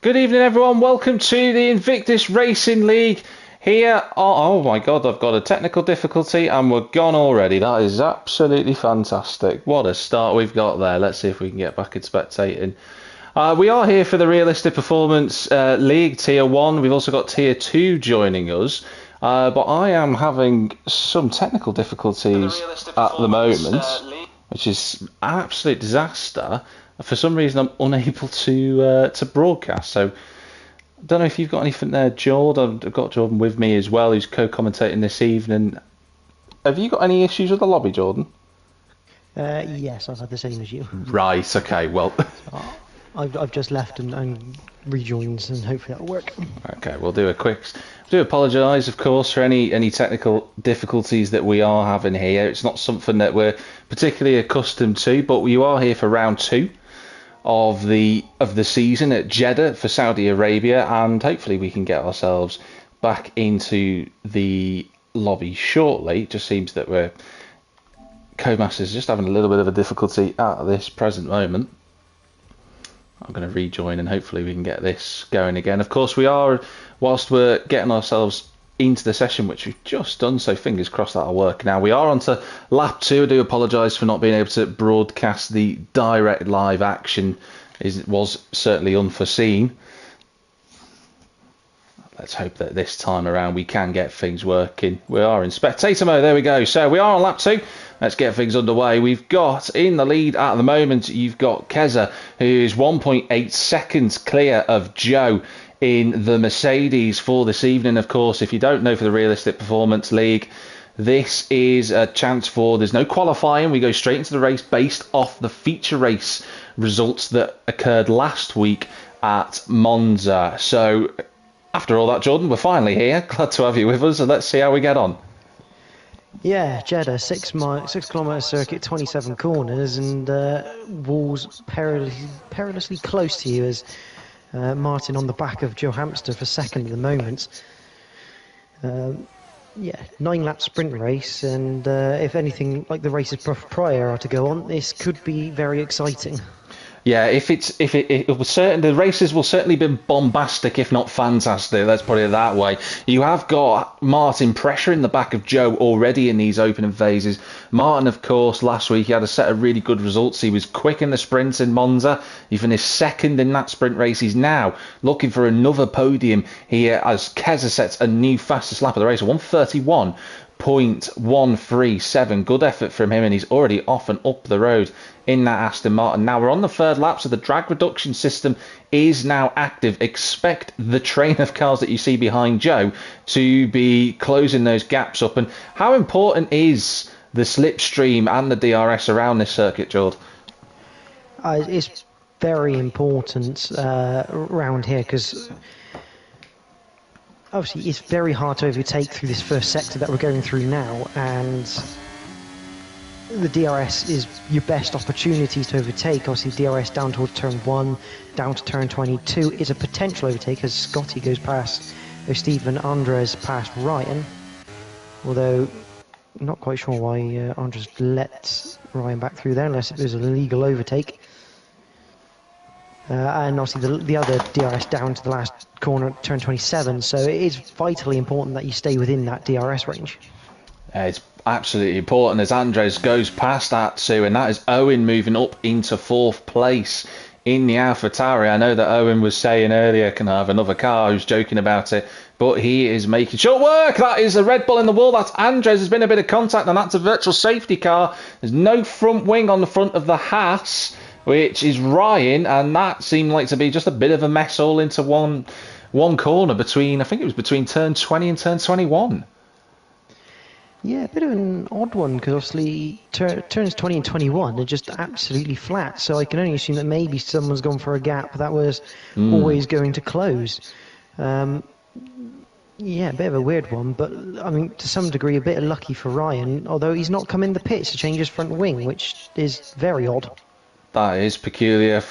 Good evening, everyone. Welcome to the Invictus Racing League. Here, oh my God, I've got a technical difficulty and we're gone already. That is absolutely fantastic. What a start we've got there. Let's see if we can get back in spectating. We are here for the Realistic Performance League Tier 1. We've also got Tier 2 joining us. But I am having some technical difficulties at the moment, which is an absolute disaster. For some reason, I'm unable to broadcast. So I don't know if you've got anything there, Jordan. I've got Jordan with me as well, who's co-commentating this evening. Have you got any issues with the lobby, Jordan? Yes, I've had the same as you. Right. Okay. Well. I've just left and rejoined, and hopefully that'll work. Okay, we'll do a quick. Do apologise, of course, for any technical difficulties that we are having here. It's not something that we're particularly accustomed to, but you are here for round 2 of the season at Jeddah for Saudi Arabia, and hopefully we can get ourselves back into the lobby shortly. It just seems that we're Codemasters just having a little bit of a difficulty at this present moment. I'm going to rejoin and hopefully we can get this going again. Of course, we are, whilst we're getting ourselves into the session, which we've just done, so fingers crossed that'll work. Now, we are on to lap 2. I do apologise for not being able to broadcast the direct live action. It was certainly unforeseen. Let's hope that this time around we can get things working. We are in spectator mode. There we go. So we are on lap 2. Let's get things underway. We've got in the lead at the moment, you've got Keza, who's 1.8 seconds clear of Joe in the Mercedes for this evening. Of course, if you don't know, for the Realistic Performance League, this is a chance for, there's no qualifying. We go straight into the race based off the feature race results that occurred last week at Monza. So after all that, Jordan, we're finally here. Glad to have you with us, and let's see how we get on. Yeah, Jeddah, 6 kilometre circuit, 27 corners, and walls perilously close to you as Martin on the back of Joe Hamster for second at the moment. Yeah, 9-lap sprint race, and if anything like the races prior are to go on, this could be very exciting. Yeah, it was certain, the races will certainly be bombastic, if not fantastic. Let's put it that way. You have got Martin pressure in the back of Joe already in these opening phases. Martin, of course, last week he had a set of really good results. He was quick in the sprints in Monza. He finished second in that sprint race. He's now looking for another podium here as Keza sets a new fastest lap of the race, 1:31.137. Good effort from him, and he's already off and up the road in that Aston Martin. Now we're on the third lap, so the drag reduction system is now active. Expect the train of cars that you see behind Joe to be closing those gaps up. And how important is the slipstream and the DRS around this circuit, George? It's very important around here because obviously it's very hard to overtake through this first sector that we're going through now, and the DRS is your best opportunity to overtake. Obviously DRS down towards turn 1, down to turn 22 is a potential overtake as Scotty goes past Stephen Andres past Ryan, although I'm not quite sure why Andres let Ryan back through there unless it was a legal overtake. And obviously the other DRS down to the last corner, turn 27, so it is vitally important that you stay within that DRS range. It's absolutely important as Andres goes past Atsu, and that is Owen moving up into 4th place in the AlphaTauri. I know that Owen was saying earlier, can I have another car? Who's joking about it, but he is making short work. That is a Red Bull in the wall. That's Andres. There's been a bit of contact, and that's a virtual safety car. There's no front wing on the front of the Haas, which is Ryan, and that seemed like to be just a bit of a mess all into one corner between, I think it was between turn 20 and turn 21. Yeah, a bit of an odd one because obviously turns 20 and 21 are just absolutely flat, so I can only assume that maybe someone's gone for a gap that was always going to close. Yeah, a bit of a weird one, but I mean, to some degree, a bit lucky for Ryan, although he's not come in the pits to change his front wing, which is very odd. That is peculiar.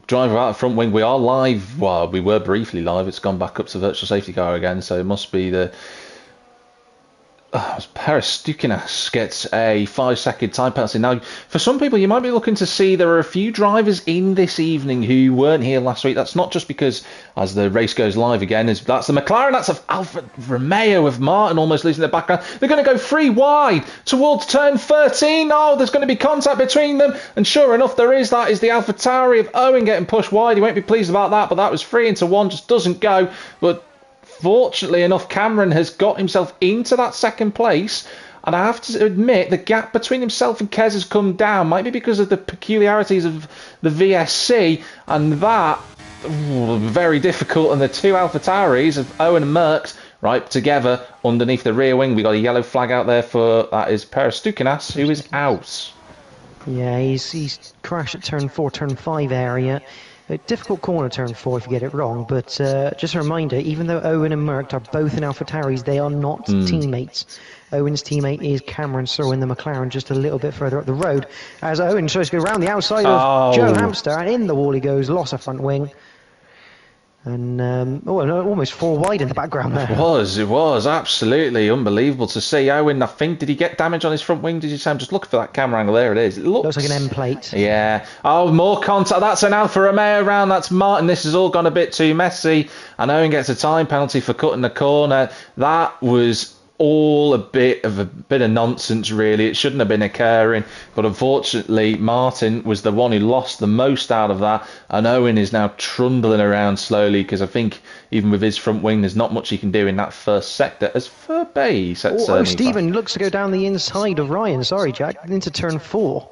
Driver out of front wing. We are live. Well, we were briefly live. It's gone back up to virtual safety car again, so it must be the Stukinas gets a 5-second time penalty. Now, for some people, you might be looking to see there are a few drivers in this evening who weren't here last week. That's not just because, as the race goes live again, that's the McLaren, that's Alfa Romeo with Martin almost losing their background. They're going to go 3 wide towards turn 13. Oh, there's going to be contact between them. And sure enough, there is. That is the AlphaTauri of Owen getting pushed wide. He won't be pleased about that, but that was 3 into 1, just doesn't go. But fortunately enough, Cameron has got himself into that second place, and I have to admit the gap between himself and Kez has come down. Might be because of the peculiarities of the VSC, and that very difficult. And the 2 AlphaTauris of Owen and Merckx right together underneath the rear wing. We got a yellow flag out there for that is Stukinas, who is out. Yeah, he's crashed at turn 4, turn 5 area. A difficult corner, turn 4, if you get it wrong, but just a reminder, even though Owen and Merckx are both in AlphaTauris, they are not teammates. Owen's teammate is Cameron Sorrell in the McLaren, just a little bit further up the road, as Owen tries to go around the outside of Joe Hamster, and in the wall he goes, lost a front wing. And almost 4 wide in the background there. It was absolutely unbelievable to see. Owen, I think, did he get damage on his front wing? Did you say? I'm just looking for that camera angle. There it is. It looks like an M plate. Yeah. Oh, more contact. That's an Alfa Romeo round. That's Martin. This has all gone a bit too messy. And Owen gets a time penalty for cutting the corner. That was all a bit of nonsense, really. It shouldn't have been occurring, but unfortunately Martin was the one who lost the most out of that, and Owen is now trundling around slowly, because I think even with his front wing there's not much he can do in that first sector. As for base, Stephen looks to go down the inside of Ryan, sorry Jack, into turn 4.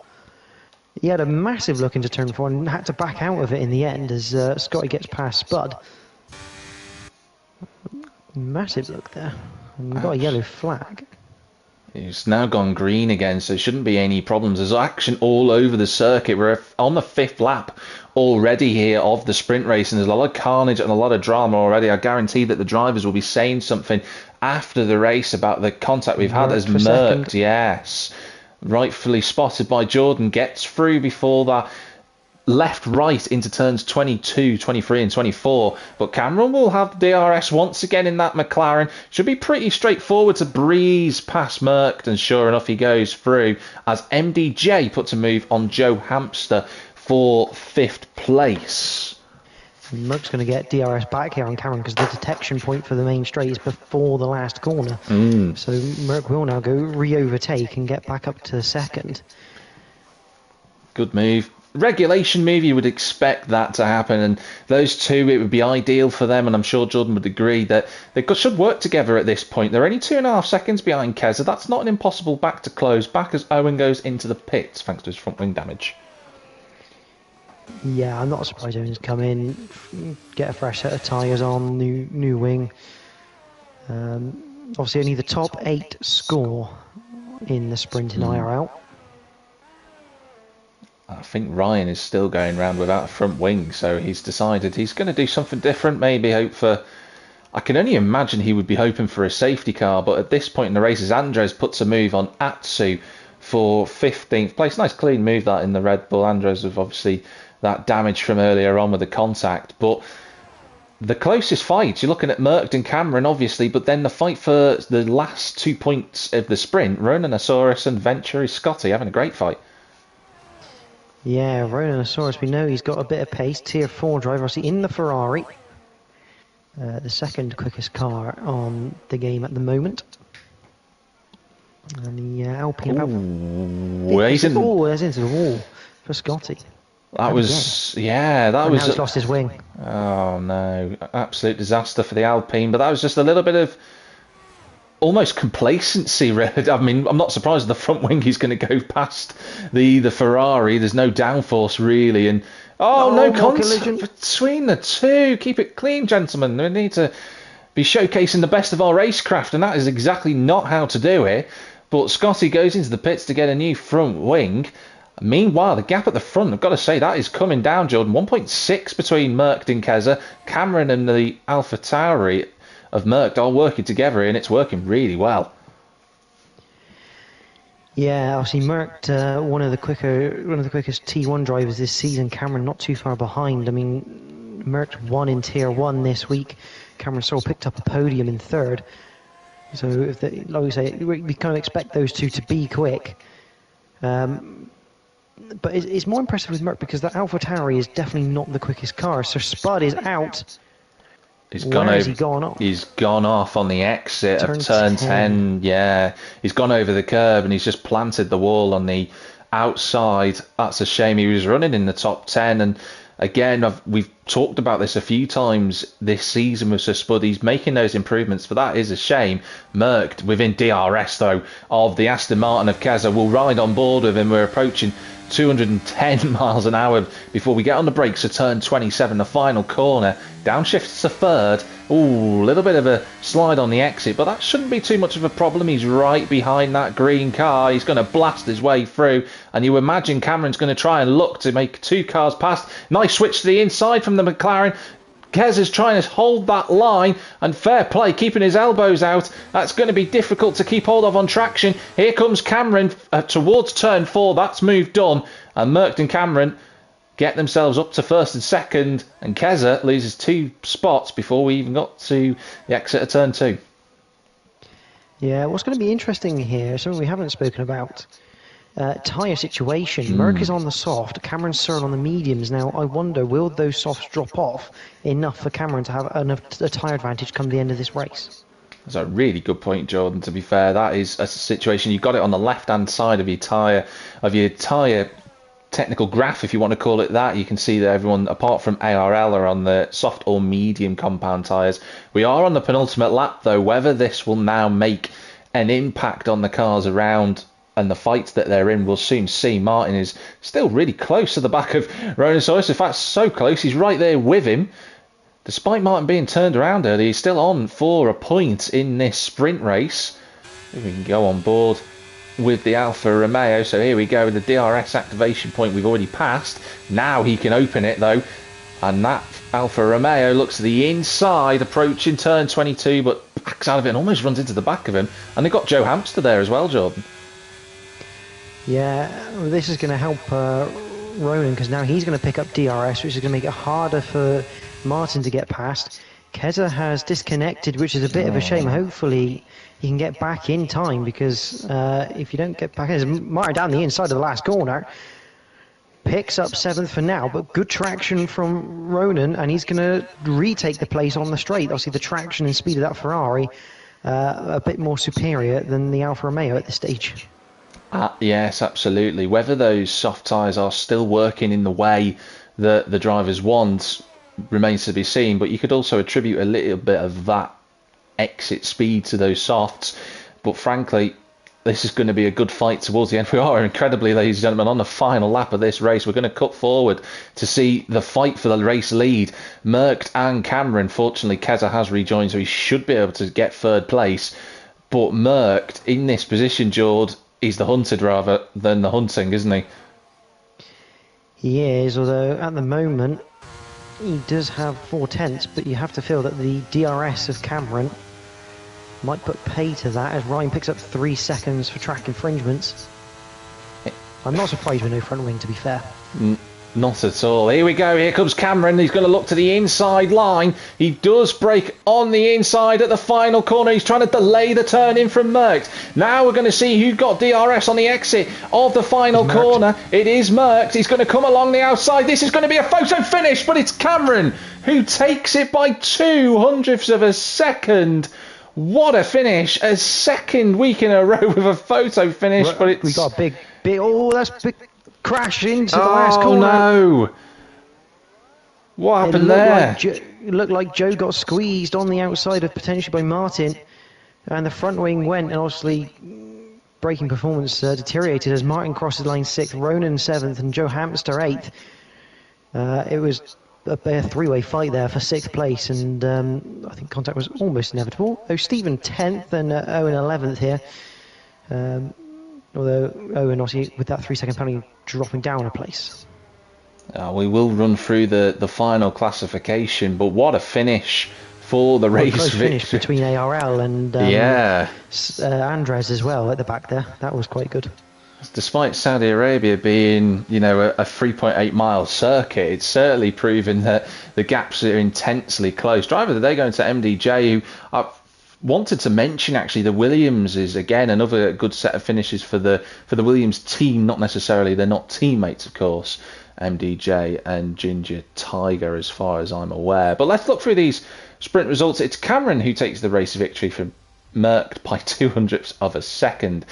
He had a massive look into turn 4 and had to back out of it in the end as Scotty gets past Spud. Massive look there. And we've got a yellow flag. It's now gone green again, so there shouldn't be any problems. There's action all over the circuit. We're on the 5th lap already here of the sprint race, and there's a lot of carnage and a lot of drama already. I guarantee that the drivers will be saying something after the race about the contact we've had as Merckx. Yes, rightfully spotted by Jordan, gets through before that. Left-right into turns 22, 23 and 24, but Cameron will have DRS once again in that McLaren. Should be pretty straightforward to breeze past Merckx, and sure enough he goes through as MDJ puts a move on Joe Hamster for 5th place. Merck's going to get DRS back here on Cameron because the detection point for the main straight is before the last corner. So Merckx will now go re-overtake and get back up to 2nd. Good move. Regulation move, you would expect that to happen, and those two, it would be ideal for them, and I'm sure Jordan would agree that they should work together at this point. They're only 2.5 seconds behind Keza. That's not an impossible back to close back as Owen goes into the pits thanks to his front wing damage. Yeah, I'm not surprised Owen's come in, get a fresh set of tyres on, new wing. Obviously only the top 8 score in the sprint in IRL. I think Ryan is still going round without a front wing, so he's decided he's going to do something different, maybe hope for... I can only imagine he would be hoping for a safety car, but at this point in the race, as Andres puts a move on Atsu for 15th place. Nice clean move that in the Red Bull. Andres with obviously that damage from earlier on with the contact, but the closest fights, you're looking at Merckx and Cameron, obviously, but then the fight for the last 2 points of the sprint, Ronanosaurus and Venturi Scotty having a great fight. Yeah, Ronanosaurus, we know he's got a bit of pace. Tier 4 driver, obviously in the Ferrari. The 2nd quickest car on the game at the moment. And the Alpine... He's in... that's into the wall for Scotty. That was... Yeah, that was... Now he's lost his wing. Oh, no. Absolute disaster for the Alpine. But that was just a little bit of... almost complacency. I mean, I'm not surprised the front wing is going to go past the Ferrari. There's no downforce really, and no contact between the two. Keep it clean, gentlemen. We need to be showcasing the best of our racecraft, and that is exactly not how to do it. But Scotty goes into the pits to get a new front wing. Meanwhile, the gap at the front, I've got to say, that is coming down, Jordan. 1.6 between Merckx and Keza. Cameron and the AlphaTauri of Merckx are working together, and it's working really well. Yeah, obviously Merckx, one of the quickest T1 drivers this season. Cameron not too far behind. I mean, Merckx won in Tier 1 this week. Cameron Sorrell picked up a podium in 3rd. So, if they, like we say, we kind of expect those two to be quick. But it's more impressive with Merc because that AlphaTauri is definitely not the quickest car. So Spud is out. Where has he gone off? He's gone off on the exit of turn 10. 10. Yeah, he's gone over the curb and he's just planted the wall on the outside. That's a shame. He was running in the top 10. And again, we've talked about this a few times this season with Sir Spud. He's making those improvements, but that is a shame. Merckx within DRS, though, of the Aston Martin of Keza will ride on board with him. We're approaching 210 miles an hour before we get on the brakes at turn 27, the final corner. Downshifts to third. Ooh, a little bit of a slide on the exit, but that shouldn't be too much of a problem. He's right behind that green car. He's going to blast his way through, and you imagine Cameron's going to try and look to make two cars past. Nice switch to the inside from the McLaren. Kez is trying to hold that line, and fair play, keeping his elbows out. That's going to be difficult to keep hold of on traction. Here comes Cameron towards turn 4. That's moved on, and Merckx and Cameron get themselves up to first and second, and Keza loses 2 spots before we even got to the exit of turn 2. Yeah, what's going to be interesting here, something we haven't spoken about, tyre situation. Merck is on the soft, Cameron Searle on the mediums. Now, I wonder, will those softs drop off enough for Cameron to have a tyre advantage come the end of this race? That's a really good point, Jordan, to be fair. That is a situation, you've got it on the left-hand side of your tyre technical graph, if you want to call it that. You can see that everyone, apart from ARL, are on the soft or medium compound tyres. We are on the penultimate lap, though. Whether this will now make an impact on the cars around and the fights that they're in, we'll soon see. Martin is still really close to the back of Ronan Solis. In fact, so close, he's right there with him. Despite Martin being turned around early, he's still on for a point in this sprint race. We can go on board with the Alfa Romeo. So here we go, the DRS activation point we've already passed. Now he can open it, though. And that Alfa Romeo looks to the inside, approaching turn 22, but backs out of it and almost runs into the back of him. And they've got Joe Hamster there as well, Jordan. Yeah, well, this is going to help Ronan, because now he's going to pick up DRS, which is going to make it harder for Martin to get past. Keza has disconnected, which is a bit of a shame. Hopefully he can get back in time, because if you don't get back in, Martin down the inside of the last corner, picks up 7th for now, but good traction from Ronan, and he's going to retake the place on the straight. Obviously the traction and speed of that Ferrari a bit more superior than the Alfa Romeo at this stage. Yes, absolutely. Whether those soft tyres are still working in the way that the drivers want remains to be seen, but you could also attribute a little bit of that exit speed to those softs. But frankly, this is going to be a good fight towards the end. We are incredibly, ladies and gentlemen, on the final lap of this race. We're going to cut forward to see the fight for the race lead. Merckx and Cameron. Fortunately, Keza has rejoined, so he should be able to get third place. But Merckx, in this position, Jord, he's the hunted rather than the hunting, isn't he? He is, although at the moment he does have 4/10, but you have to feel that the DRS of Cameron might put pay to that, as Ryan picks up 3 seconds for track infringements. I'm not surprised with no front wing, to be fair. Not at all. Here we go. Here comes Cameron. He's going to look to the inside line. He does break on the inside at the final corner. He's trying to delay the turn in from Merckx. Now we're going to see who got DRS on the exit of the final corner. It is Merckx. He's going to come along the outside. This is going to be a photo finish, but it's Cameron who takes it by 2/100ths of a second. What a finish. A second week in a row with a photo finish. But it's... We got a big... Oh, that's big... Crash into the last corner. Oh no! What happened there? It looked like Joe got squeezed on the outside of potentially by Martin, and the front wing went, and obviously braking performance deteriorated as Martin crosses line 6th, Ronan 7th, and Joe Hamster 8th. It was a three-way fight there for 6th place, and I think contact was almost inevitable. Though Stephen 10th and Owen 11th here. Although Owen, obviously, with that 3-second penalty, dropping down a place. We will run through the final classification, but what a finish for the race close victory. Finish between ARL and Andres as well at the back there. That was quite good. Despite Saudi Arabia being, a 3.8 mile circuit, it's certainly proven that the gaps are intensely close. Driver of the day going to MDJ, who wanted to mention actually the Williams is again another good set of finishes for the Williams team. Not necessarily, they're not teammates, of course. MDJ and Ginger Tiger, as far as I'm aware. But let's look through these sprint results. It's Cameron who takes the race victory from Merck by 200ths of a second.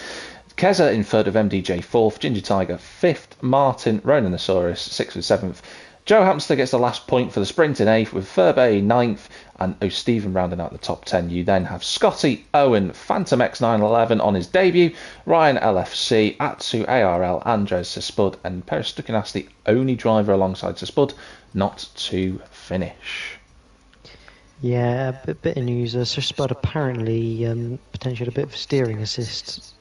Keza in third, of MDJ fourth, Ginger Tiger fifth, Martin, Ronanosaurus sixth and seventh. Joe Hamster gets the last point for the sprint in eighth, with Furby ninth, and O'Stephen rounding out the top 10. You then have Scotty, Owen, Phantom X911 on his debut, Ryan LFC, Atsu ARL, Andres Spud, and Peris Stukinas, the only driver alongside Spud not to finish. Yeah, a bit of news. Sir Spud apparently potentially had a bit of steering assist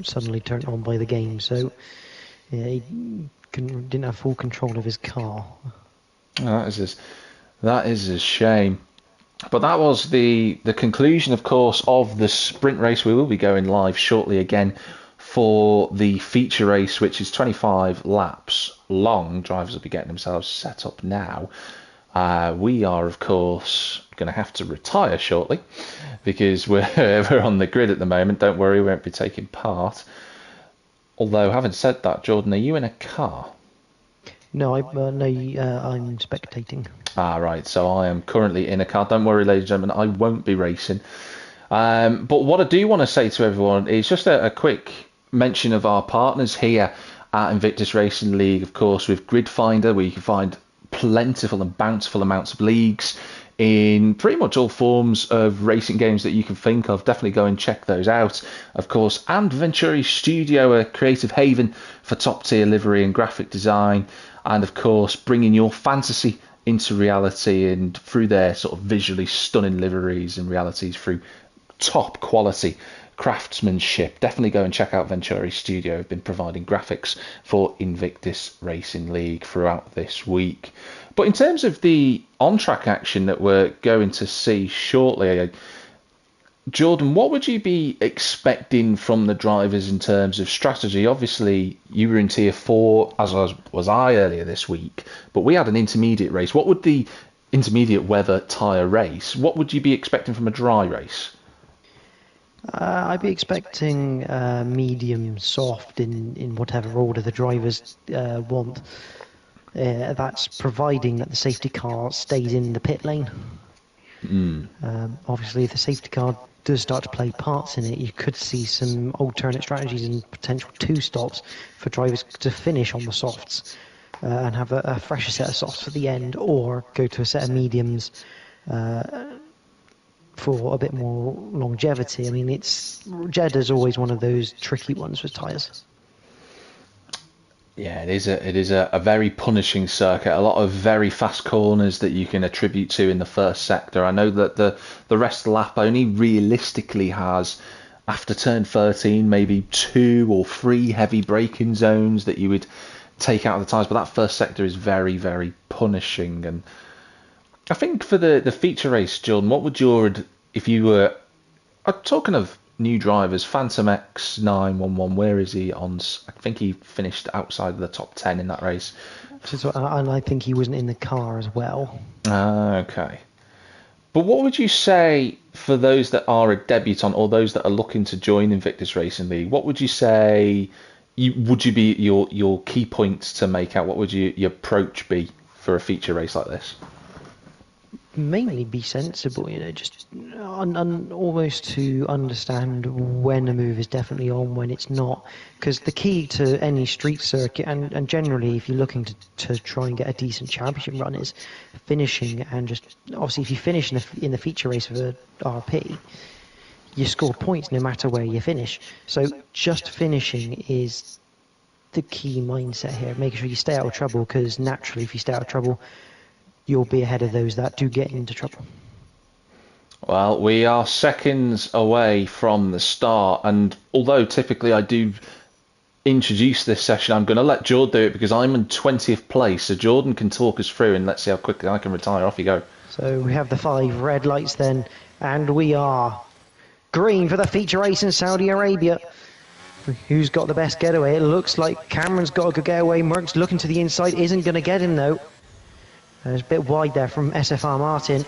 suddenly turned on by the game, so yeah, he didn't have full control of his car. Oh, that is a shame. But that was the conclusion, of course, of the sprint race. We will be going live shortly again for the feature race, which is 25 laps long. Drivers will be getting themselves set up now. We are, of course, going to have to retire shortly because we're on the grid at the moment. Don't worry, we won't be taking part. Although, having said that, Jordan, are you in a car? No, I'm spectating. Right, so I am currently in a car. Don't worry, ladies and gentlemen, I won't be racing. But what I do want to say to everyone is just a quick mention of our partners here at Invictus Racing League, of course, with Grid Finder, where you can find plentiful and bountiful amounts of leagues in pretty much all forms of racing games that you can think of. Definitely go and check those out, of course. And Venturi Studio, a creative haven for top tier livery and graphic design, and of course bringing your fantasy into reality, and through their sort of visually stunning liveries and realities through top quality craftsmanship. Definitely go and check out Venturi Studio. Have been providing graphics for Invictus Racing League throughout this week. But in terms of the on-track action that we're going to see shortly, Jordan, what would you be expecting from the drivers in terms of strategy? Obviously, you were in Tier 4, as was I earlier this week, but we had an intermediate race. What would the intermediate weather tyre race, what would you be expecting from a dry race? I'd be expecting medium, soft in whatever order the drivers want. That's providing that the safety car stays in the pit lane. Obviously, if the safety car does start to play parts in it, you could see some alternate strategies and potential two stops for drivers to finish on the softs and have a fresher set of softs for the end, or go to a set of mediums for a bit more longevity. I mean, Jeddah's always one of those tricky ones with tyres. Yeah, it is a very punishing circuit. A lot of very fast corners that you can attribute to in the first sector. I know that the rest of the lap only realistically has, after turn 13, maybe 2 or 3 heavy braking zones that you would take out of the tyres. But that first sector is very, very punishing. And I think for the feature race, Jordan, what would if you were talking of new drivers, Phantom X911, where is he on? I think he finished outside of the top 10 in that race. And I think he wasn't in the car as well. Okay. But what would you say for those that are a debutant or those that are looking to join Invictus Racing League? What would you say would you be your key points to make out? What would your approach be for a feature race like this? Mainly be sensible, just almost to understand when a move is definitely on, when it's not. Because the key to any street circuit, and generally if you're looking to try and get a decent championship run, is finishing. And just obviously if you finish in the feature race for the RP, you score points no matter where you finish. So just finishing is the key mindset here, making sure you stay out of trouble, because naturally if you stay out of trouble, you'll be ahead of those that do get into trouble. Well, we are seconds away from the start, and although typically I do introduce this session, I'm going to let Jordan do it because I'm in 20th place, so Jordan can talk us through and let's see how quickly I can retire. Off you go. So we have the 5 red lights then, and we are green for the feature race in Saudi Arabia. Who's got the best getaway? It looks like Cameron's got a good getaway. Merck's looking to the inside, isn't going to get him though. It's a bit wide there from SFR Martin.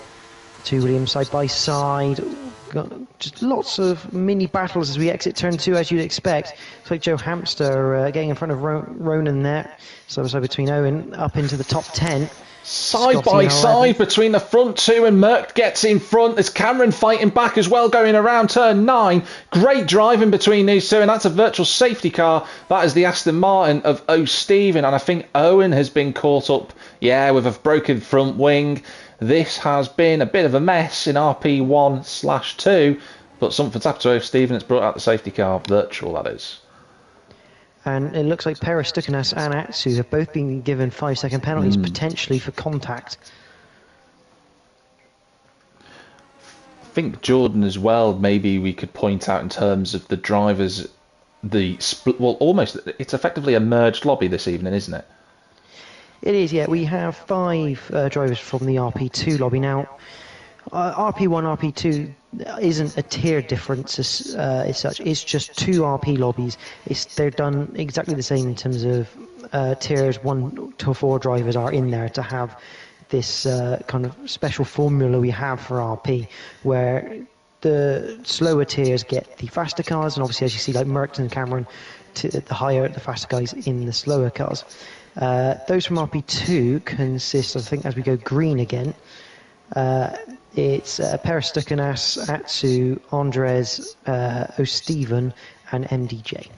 2 Williams side by side. got just lots of mini battles as we exit turn 2, as you'd expect. It's like Joe Hamster getting in front of Ronan there. So between Owen up into the top 10. Side by side between the front two, and Merck gets in front. There's Cameron fighting back as well, going around turn 9. Great driving between these two, and that's a virtual safety car. That is the Aston Martin of O'Stephen, and I think Owen has been caught up, with a broken front wing. This has been a bit of a mess in RP1/2, but something's happened to O'Stephen. It's brought out the safety car, virtual that is. And it looks like Perez Stukanas and Atsu have both been given 5-second penalties, potentially for contact. I think Jordan as well, maybe we could point out in terms of the drivers, almost, it's effectively a merged lobby this evening, isn't it? It is, yeah. We have 5 drivers from the RP2 lobby now. RP1, RP2 isn't a tier difference as such. It's just 2 RP lobbies. They're done exactly the same in terms of tiers 1 to 4 drivers are in there to have this kind of special formula we have for RP, where the slower tiers get the faster cars, and obviously, as you see, like Merckx and Cameron, the faster guys in the slower cars. Those from RP2 consist, I think, as we go green again, it's Perez Stukanas, Atsu, Andres, O'Stephen, and MDJ.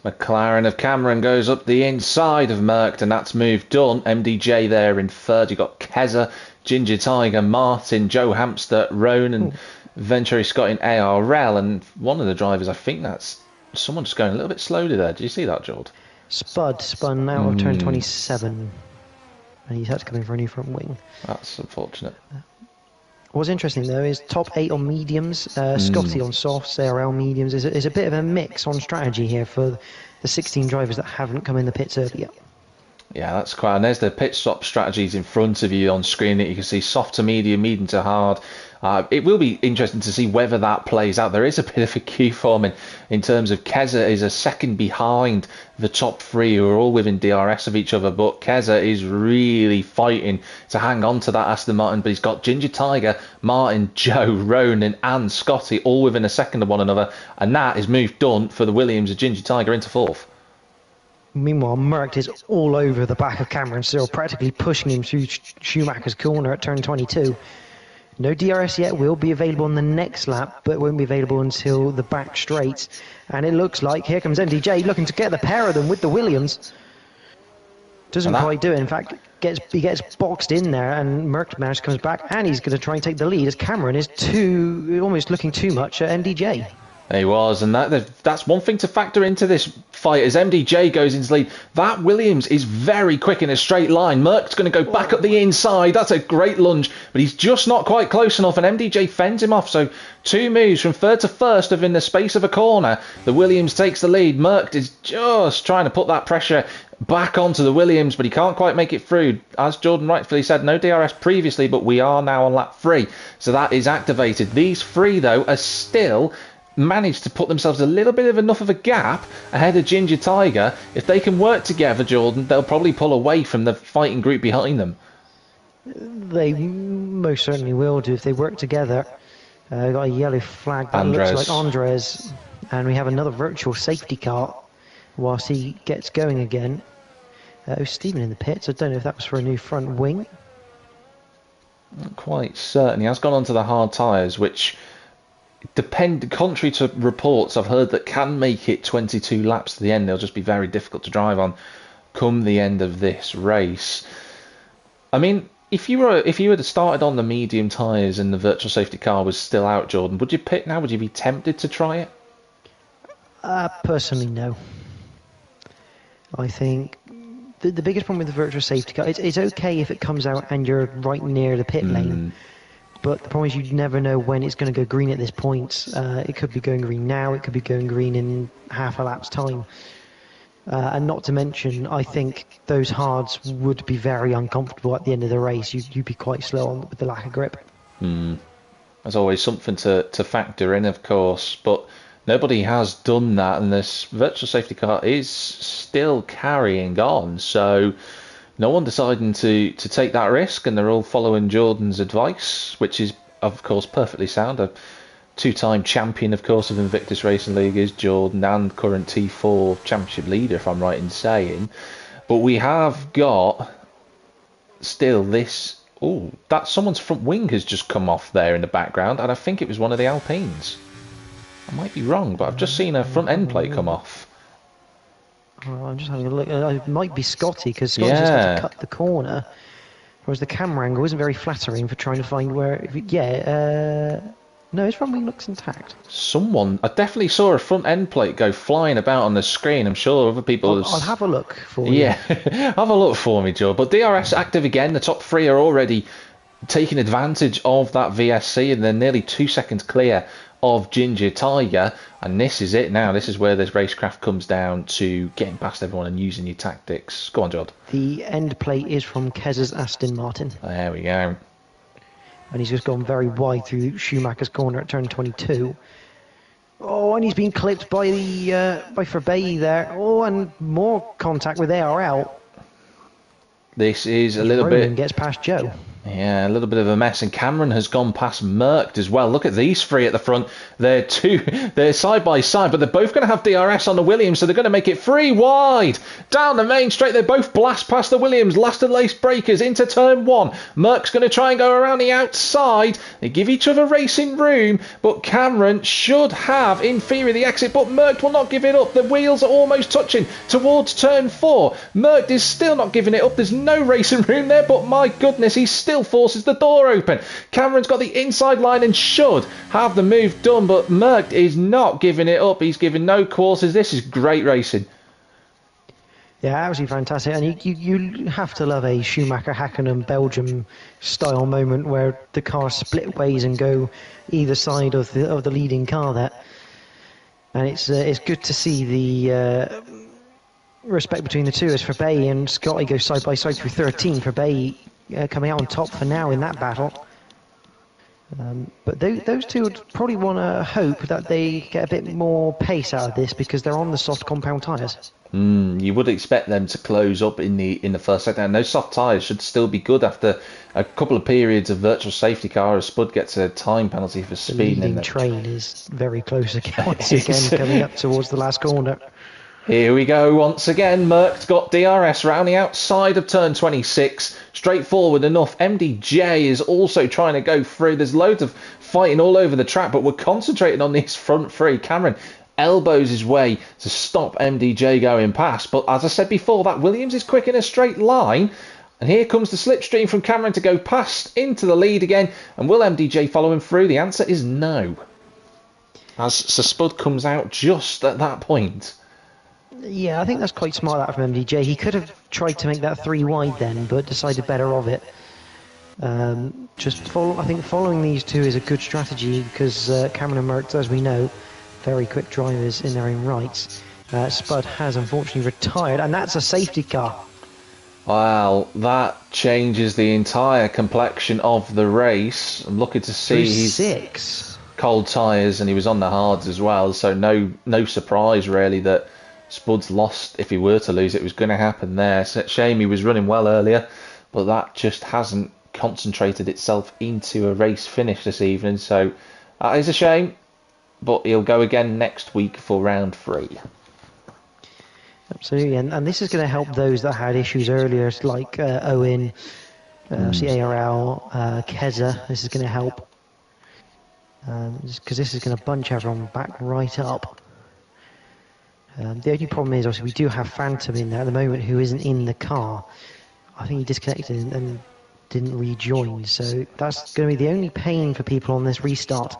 McLaren of Cameron goes up the inside of Merck, and that's move done. MDJ there in third. You've got Keza, Ginger Tiger, Martin, Joe Hamster, Ronan, Venturi Scott in ARL, and one of the drivers, I think that's someone just going a little bit slowly there. Did you see that, Jord? Spud spun out of turn 27, and he's had to come in for a new front wing. That's unfortunate. What's interesting though is top 8 on mediums, Scotty on softs, ARL mediums. Is a bit of a mix on strategy here for the 16 drivers that haven't come in the pits earlier. Yeah, that's quite. And there's the pit stop strategies in front of you on screen that you can see: soft to medium, medium to hard. It will be interesting to see whether that plays out. There is a bit of a queue forming in terms of Keza is a second behind the top 3 who are all within DRS of each other, but Keza is really fighting to hang on to that Aston Martin, but he's got Ginger Tiger, Martin, Joe, Ronan and Scotty all within a second of one another, and that is move done for the Williams of Ginger Tiger into 4th. Meanwhile, Merckx is all over the back of Cameron, still practically pushing him through Schumacher's corner at turn 22. No DRS yet, will be available on the next lap, but won't be available until the back straight. And it looks like here comes MDJ looking to get the pair of them with the Williams. Doesn't quite do it. In fact, he gets boxed in there, and Merckx comes back, and he's going to try and take the lead as Cameron is almost looking too much at MDJ. He was, and that's one thing to factor into this fight as MDJ goes into lead. That Williams is very quick in a straight line. Merck's going to go back up the inside. That's a great lunge, but he's just not quite close enough, and MDJ fends him off. So 2 moves from 3rd to 1st within the space of a corner. The Williams takes the lead. Merck is just trying to put that pressure back onto the Williams, but he can't quite make it through. As Jordan rightfully said, no DRS previously, but we are now on lap 3, so that is activated. These 3, though, are still managed to put themselves a little bit of enough of a gap ahead of Ginger Tiger. If they can work together, Jordan, they'll probably pull away from the fighting group behind them. They most certainly will do if they work together. Got a yellow flag that looks like Andres, and we have another virtual safety car whilst he gets going again. Stephen in the pits. I don't know if that was for a new front wing. Not quite certain. He has gone onto the hard tyres, which contrary to reports I've heard, that can make it 22 laps to the end. They'll just be very difficult to drive on come the end of this race. I mean, if you had started on the medium tyres and the virtual safety car was still out, Jordan, would you pit now? Would you be tempted to try it? Personally, no. I think the biggest problem with the virtual safety car, it's okay if it comes out and you're right near the pit lane. But the problem is you never know when it's going to go green at this point. It could be going green now, it could be going green in half a lap's time. And not to mention, I think those hards would be very uncomfortable at the end of the race. You'd be quite slow on with the lack of grip. There's always something to factor in, of course, but nobody has done that, and this virtual safety car is still carrying on. So no one deciding to take that risk, and they're all following Jordan's advice, which is, of course, perfectly sound. two-time champion, of course, of Invictus Racing League is Jordan, and current T4 championship leader, if I'm right in saying. But we have got still this. Oh, that someone's front wing has just come off there in the background, and I think it was one of the Alpines. I might be wrong, but I've just seen a front end plate come off. Oh, I'm just having a look. It might be Scotty, because Scotty just had to cut the corner, whereas the camera angle isn't very flattering for trying to find where. No, his front wing looks intact. I definitely saw a front end plate go flying about on the screen. I'm sure other people. I'll have a look for you. Yeah, have a look for me, Joe. But DRS active again. The top three are already taking advantage of that VSC, and they're nearly 2 seconds clear of Ginger Tiger. And this is it now. This is where this racecraft comes down to getting past everyone and using your tactics. Go on, Jod. The end plate is from Kez's Aston Martin. There we go. And he's just gone very wide through Schumacher's corner at turn 22. Oh, and he's been clipped by by Fairbairn there. Oh, and more contact with ARL. This is a little Roman bit. Gets past Joe. Yeah, a little bit of a mess, and Cameron has gone past Mercked as well. Look at these three at the front. They're side by side, but they're both going to have DRS on the Williams, so they're going to make it 3 wide. Down the main straight, they both blast past the Williams. Last and lace breakers into turn 1. Merck's going to try and go around the outside. They give each other racing room, but Cameron should have, in theory, the exit, but Merck will not give it up. The wheels are almost touching towards turn 4. Merck is still not giving it up. There's no racing room there, but my goodness, he's still forces the door open. Cameron's got the inside line and should have the move done, but Merck is not giving it up. He's giving no quarters. This is great racing. Yeah, absolutely fantastic. And you have to love a Schumacher-Hakkinen Belgium style moment where the cars split ways and go either side of the leading car there. And it's good to see the respect between the two as Fairbairn and Scotty go side by side through 13. Fairbairn coming out on top for now in that battle. But those two would probably want to hope that they get a bit more pace out of this because they're on the soft compound tyres. You would expect them to close up in the first sector, and those soft tyres should still be good after a couple of periods of virtual safety car as Spud gets a time penalty for speeding. The leading train is very close again, once again coming up towards the last corner. Here we go once again. Merck's got DRS round the outside of turn 26. Straightforward enough. MDJ is also trying to go through. There's loads of fighting all over the track, but we're concentrating on these front three. Cameron elbows his way to stop MDJ going past. But as I said before, that Williams is quick in a straight line. And here comes the slipstream from Cameron to go past into the lead again. And will MDJ follow him through? The answer is no. As Sir Spud comes out just at that point. Yeah, I think that's quite smart out from MDJ. He could have tried to make that 3 wide then, but decided better of it. I think following these two is a good strategy because Cameron and Merckx, as we know, very quick drivers in their own rights. Spud has unfortunately retired, and that's a safety car. Well, that changes the entire complexion of the race. I'm looking to see he's 6 cold tyres, and he was on the hards as well, so no surprise really that Spud's lost. If he were to lose, it was going to happen there. So shame he was running well earlier, but that just hasn't concentrated itself into a race finish this evening, so that is a shame, but he'll go again next week for round 3. Absolutely, and this is going to help those that had issues earlier, like Owen, ARL, Keza. This is going to help because this is going to bunch everyone back right up. The only problem is, obviously, we do have Phantom in there at the moment who isn't in the car. I think he disconnected and didn't rejoin, so that's going to be the only pain for people on this restart.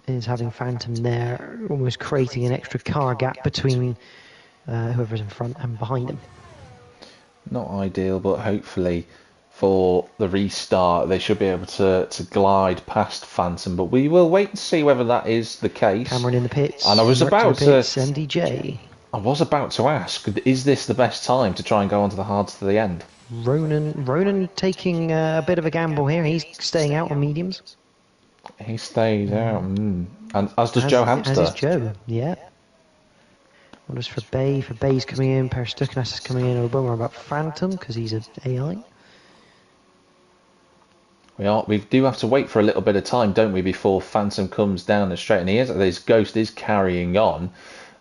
Is having Phantom there, almost creating an extra car gap between whoever's in front and behind him. Not ideal, but hopefully for the restart they should be able to glide past Phantom, but we will wait and see whether that is the case. Cameron in the pits, and I was about to MDJ. I was about to ask, is this the best time to try and go onto the hards to the end? Ronan taking a bit of a gamble here. He's staying out on mediums. He stays out, and as does Joe Hamster. As is Joe, yeah. What is for Bay? For Bay's coming in. Per Stuckness is coming in. A bummer about Phantom because he's an AI. We do have to wait for a little bit of time, don't we, before Phantom comes down the straight. And this Ghost is carrying on.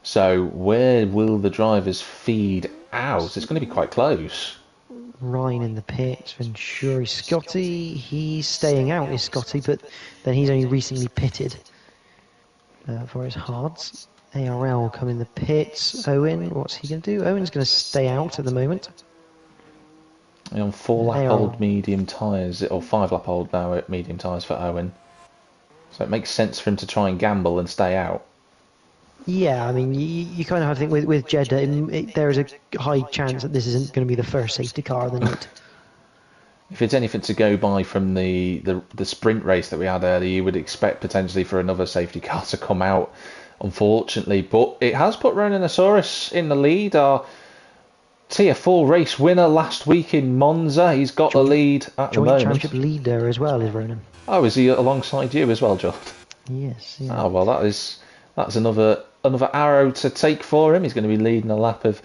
So where will the drivers feed out? It's going to be quite close. Ryan in the pits, Venturi, Scotty, he's staying out, is Scotty, but then he's only recently pitted for his hards. ARL come in the pits. Owen, what's he going to do? Owen's going to stay out at the moment. On 4-lap old medium tyres, or 5-lap old now at medium tyres for Owen. So it makes sense for him to try and gamble and stay out. Yeah, I mean, you kind of have to think with Jeddah, there is a high chance that this isn't going to be the first safety car of the night. If it's anything to go by from the sprint race that we had earlier, you would expect potentially for another safety car to come out, unfortunately. But it has put Roninosaurus in the lead, our Tier 4 race winner last week in Monza. He's got the lead at the moment. Joint championship leader as well is Ronan. Oh, is he alongside you as well, John? Yes. Yeah. Oh, well, that's another arrow to take for him. He's going to be leading a lap of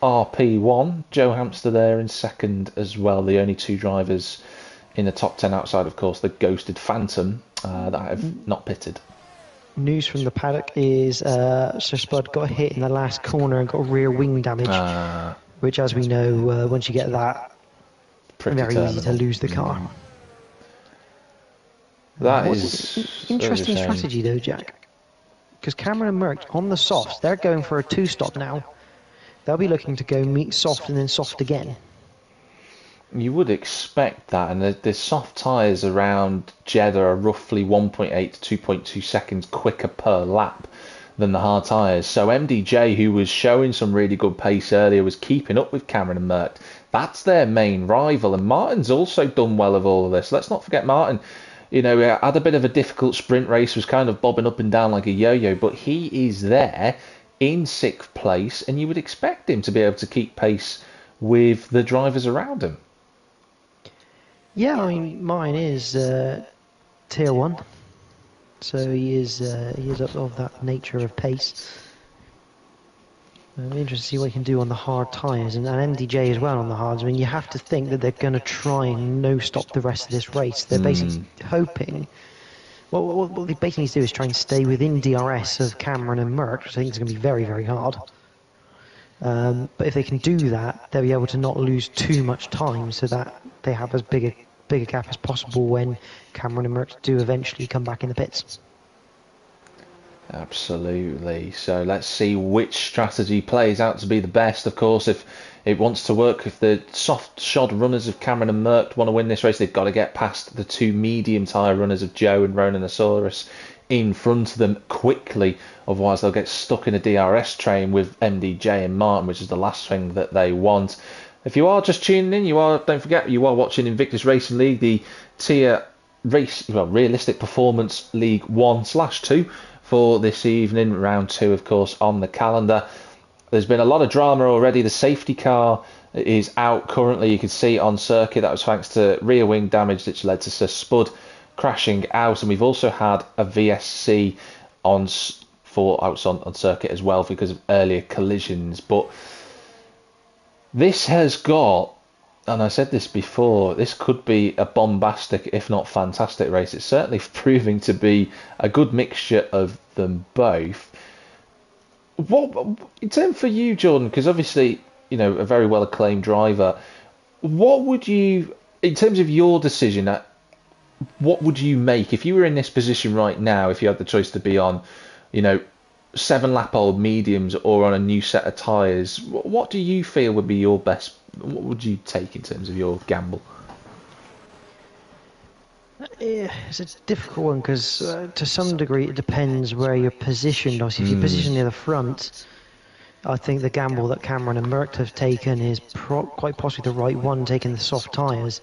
RP1. Joe Hamster there in second as well. The only two drivers in the top 10 outside, of course, the ghosted Phantom that have not pitted. News from the paddock is Sir Spud got hit in the last corner and got rear wing damage, which, as we know, once you get that, very easy to lose the car. That is interesting strategy, though, Jack. Because Cameron and Merck on the softs, they're going for a two-stop now. They'll be looking to go meet soft and then soft again. You would expect that, and the soft tyres around Jeddah are roughly 1.8 to 2.2 seconds quicker per lap than the hard tyres. So MDJ, who was showing some really good pace earlier, was keeping up with Cameron and Merck. That's their main rival, and Martin's also done well of all of this. Let's not forget Martin. You know, had a bit of a difficult sprint race, was kind of bobbing up and down like a yo-yo, but he is there in 6th place, and you would expect him to be able to keep pace with the drivers around him. Yeah, I mean, mine is Tier 1, so he is of that nature of pace. I'm interested to see what he can do on the hard tyres, and MDJ as well on the hards. I mean, you have to think that they're going to try and no-stop the rest of this race. They're basically hoping... What they basically need to do is try and stay within DRS of Cameron and Merck, which I think is going to be very, very hard. But if they can do that, they'll be able to not lose too much time so that they have as big a gap as possible when Cameron and Merck do eventually come back in the pits. Absolutely. So let's see which strategy plays out to be the best. Of course, if it wants to work, if the soft shod runners of Cameron and Merck want to win this race, they've got to get past the two medium tyre runners of Joe and Roninosaurus in front of them quickly. Otherwise, they'll get stuck in a DRS train with MDJ and Martin, which is the last thing that they want. If you are just tuning in, don't forget, you are watching Invictus Racing League, the tier realistic performance League 1/2 for this evening. Round 2, of course, on the calendar. There's been a lot of drama already. The safety car is out currently. You can see on circuit that was thanks to rear wing damage, which led to Sir Spud crashing out. And we've also had a VSC on circuit as well because of earlier collisions. But this has got, and I said this before, this could be a bombastic, if not fantastic race. It's certainly proving to be a good mixture of them both. What, in terms for you, Jordan, because obviously, a very well acclaimed driver, what would you, in terms of your decision, what would you make if you were in this position right now, if you had the choice to be on, 7-lap-old mediums or on a new set of tyres? What do you feel would be your best? What would you take in terms of your gamble? It's a difficult one because to some degree it depends where you're positioned. Obviously, if you're positioned near the front, I think the gamble that Cameron and Merck have taken is quite possibly the right one, taking the soft tyres,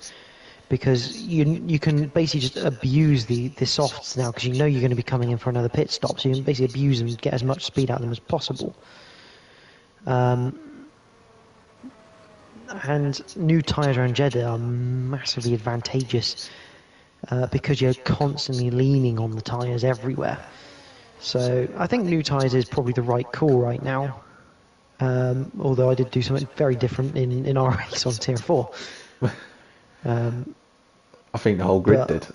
because you can basically just abuse the softs now because you're going to be coming in for another pit stop, so you can basically abuse them and get as much speed out of them as possible. And new tyres around Jeddah are massively advantageous because you're constantly leaning on the tyres everywhere. So I think new tyres is probably the right call right now. Although I did do something very different in our race on Tier 4. I think the whole grid did.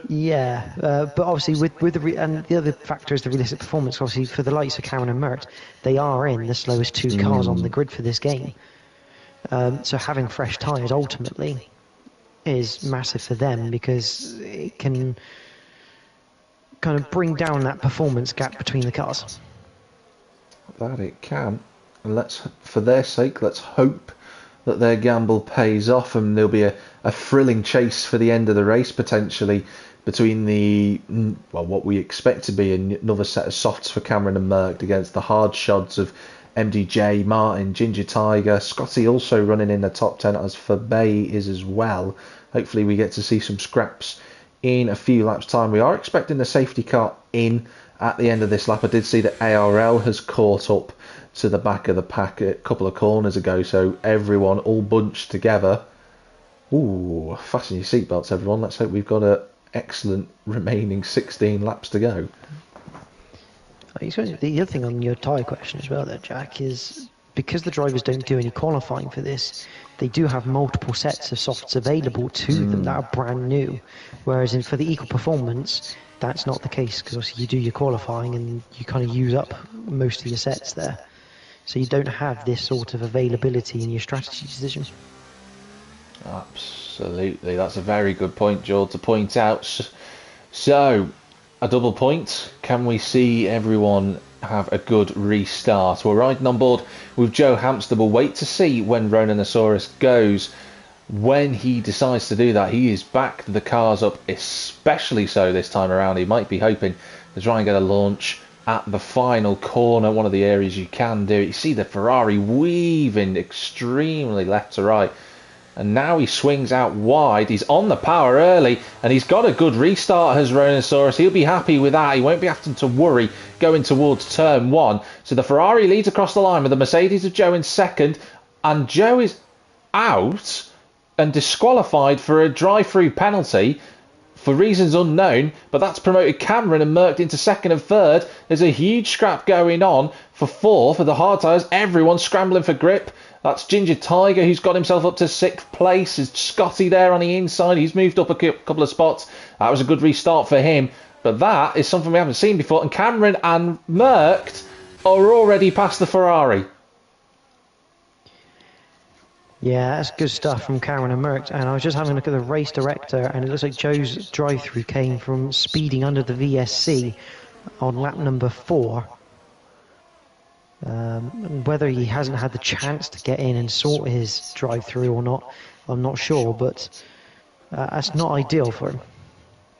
Yeah, but obviously with and the other factor is the realistic performance. Obviously, for the likes of Cameron and Mert, they are in the slowest 2 cars on the grid for this game. So having fresh tyres ultimately is massive for them because it can kind of bring down that performance gap between the cars. That it can. And for their sake, let's hope that their gamble pays off and there'll be a thrilling chase for the end of the race potentially between what we expect to be another set of softs for Cameron and Merck against the hard shots of MDJ, Martin, Ginger Tiger, Scotty also running in the top 10 as Bay is as well. Hopefully we get to see some scraps in a few laps time. We are expecting the safety car in at the end of this lap. I did see that ARL has caught up to the back of the pack a couple of corners ago, so everyone all bunched together. Ooh, fasten your seatbelts everyone, let's hope we've got an excellent remaining 16 laps to go. The other thing on your tyre question as well there, Jack, is because the drivers don't do any qualifying for this, they do have multiple sets of softs available to them that are brand new, whereas for the equal performance that's not the case, because obviously you do your qualifying and you kind of use up most of your sets there. So you don't have this sort of availability in your strategy decision. Absolutely, that's a very good point, George, to point out. So, a double point. Can we see everyone have a good restart? We're riding on board with Joe Hamster. We'll wait to see when Ronanosaurus goes. When he decides to do that, he is backed the cars up, especially so this time around. He might be hoping to try and get a launch at the final corner, one of the areas you can do it. You see the Ferrari weaving extremely left to right. And now he swings out wide. He's on the power early, and he's got a good restart, has Ronanosaurus. He'll be happy with that. He won't be having to worry going towards turn 1. So the Ferrari leads across the line with the Mercedes of Joe in second, and Joe is out and disqualified for a drive-through penalty for reasons unknown, but that's promoted Cameron and Mercked into second and third. There's a huge scrap going on for fourth for the hard tyres. Everyone's scrambling for grip. That's Ginger Tiger, who's got himself up to 6th place. There's Scotty there on the inside. He's moved up a couple of spots. That was a good restart for him. But that is something we haven't seen before. And Cameron and Mercked are already past the Ferrari. Yeah, that's good stuff from Cameron and Merckx. And I was just having a look at the race director, and it looks like Joe's drive-through came from speeding under the VSC on lap number 4. Whether he hasn't had the chance to get in and sort his drive-through or not, I'm not sure, but that's not ideal for him.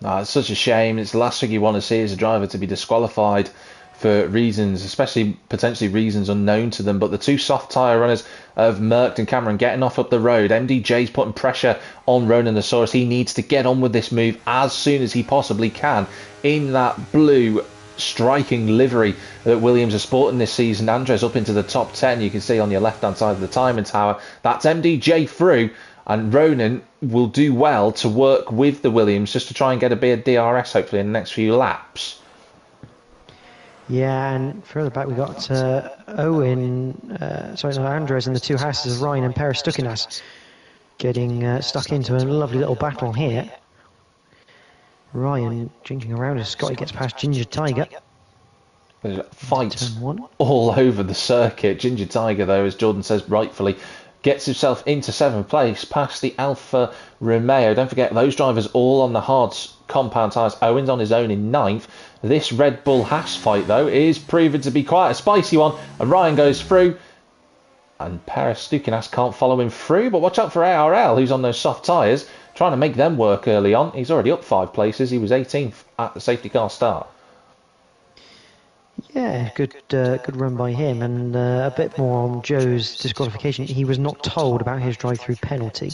No, it's such a shame. It's the last thing you want to see as a driver to be disqualified for reasons, especially potentially reasons unknown to them. But the two soft tyre runners of Merckx and Cameron getting off up the road. MDJ's putting pressure on Ronanosaurus. He needs to get on with this move as soon as he possibly can in that blue striking livery that Williams are sporting this season. Andres up into the top 10. You can see on your left hand side of the timing tower. That's MDJ through, and Ronan will do well to work with the Williams just to try and get a bit of DRS hopefully in the next few laps. Yeah, and further back we got Andres and the two houses of Ryan and Peres Stukinas getting stuck into a lovely little battle here. Ryan drinking around as Scotty gets past Ginger Tiger. There's fights all over the circuit. Ginger Tiger, though, as Jordan says rightfully, gets himself into 7th place past the Alfa Romeo. Don't forget, those drivers all on the hard compound tyres. Owens on his own in 9th. This Red Bull Haas fight, though, is proven to be quite a spicy one. And Ryan goes through, and Peres Stukinas can't follow him through. But watch out for ARL, who's on those soft tyres, trying to make them work early on. He's already up 5 places. He was 18th at the safety car start. Yeah, good run by him. And a bit more on Joe's disqualification. He was not told about his drive-through penalty.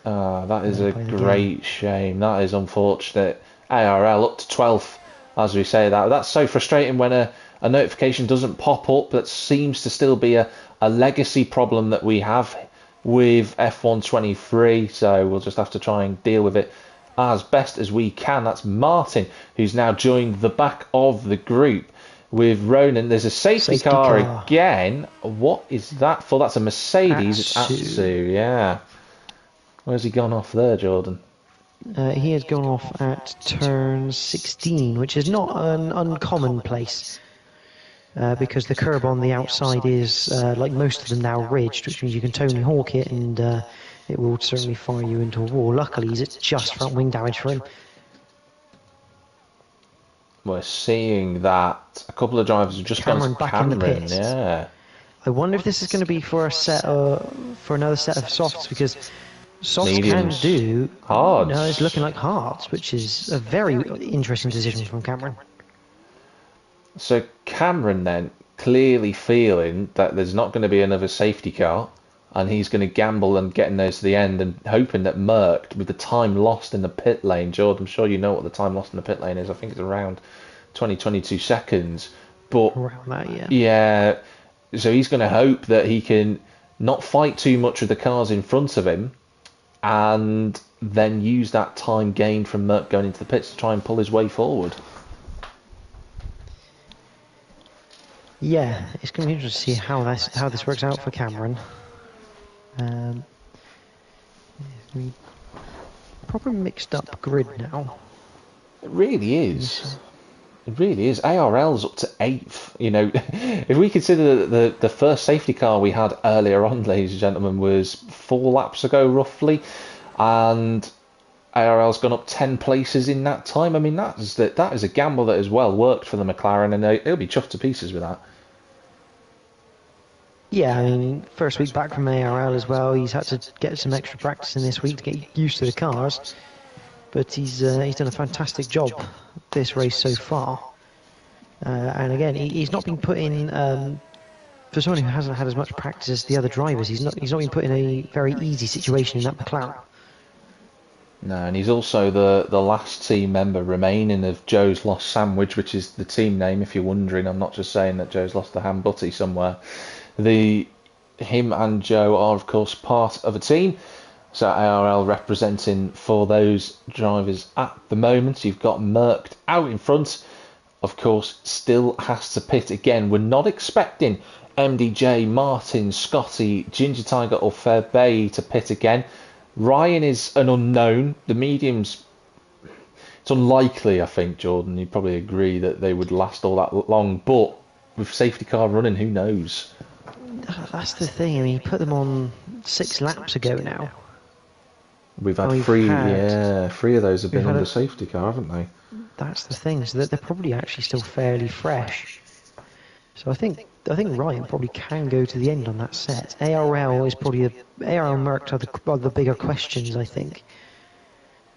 That is a great shame. That is unfortunate. ARL up to 12th, as we say that. That's so frustrating when a notification doesn't pop up. That seems to still be a legacy problem that we have with F1 23. So we'll just have to try and deal with it as best as we can. That's Martin, who's now joined the back of the group with Ronan. There's a safety car again. What is that for? That's a Mercedes. It's Atsu, yeah. Where's he gone off there, Jordan? He has gone off at turn 16, which is not an uncommon place. Because the curb on the outside is, like most of them now, ridged, which means you can Tony Hawk it and it will certainly fire you into a wall. Luckily, it's just front wing damage for him. We're seeing that a couple of drivers have just Cameron gone to back in the Cameron, pits. yeah. I wonder if this is going to be for another set of softs, because softs Mediums. can do Hards. No, it's looking like hards, which is a very interesting decision from Cameron. So Cameron then clearly feeling that there's not going to be another safety car, and he's going to gamble and getting those to the end and hoping that Merck, with the time lost in the pit lane, Jordan, I'm sure you know what the time lost in the pit lane is. I think it's around 22 seconds. But around that, yeah. Yeah, so he's going to hope that he can not fight too much with the cars in front of him, and then use that time gained from Merck going into the pits to try and pull his way forward. Yeah, it's going to be interesting to see how this works out for Cameron. Proper mixed up grid now. It really is. It really is. ARL's up to 8th. You know, if we consider that the first safety car we had earlier on, ladies and gentlemen, was 4 laps ago roughly, and ARL's gone up 10 places in that time. I mean, that is a gamble that has well worked for the McLaren, and they'll be chuffed to pieces with that. Yeah, I mean, first week back from ARL as well. He's had to get some extra practice in this week to get used to the cars, but he's done a fantastic job this race so far. And again, he's not been put in, for someone who hasn't had as much practice as the other drivers, he's not been put in a very easy situation in that McLaren. No, and he's also the last team member remaining of Joe's Lost Sandwich, which is the team name, if you're wondering. I'm not just saying that Joe's lost a ham butty somewhere. Him and Joe are, of course, part of a team. So ARL representing for those drivers at the moment. You've got Merck out in front. Of course, still has to pit again. We're not expecting MDJ, Martin, Scotty, Ginger Tiger or Fairbairn to pit again. Ryan is an unknown. The mediums, it's unlikely, I think, Jordan, you'd probably agree that they would last all that long. But with safety car running, who knows? That's the thing. I mean, he put them on 6 laps ago now. We've had three of those have been under safety car, haven't they? That's the thing. So they're probably actually still fairly fresh. So I think Ryan probably can go to the end on that set. ARL is probably ARL Merck are the bigger questions, I think,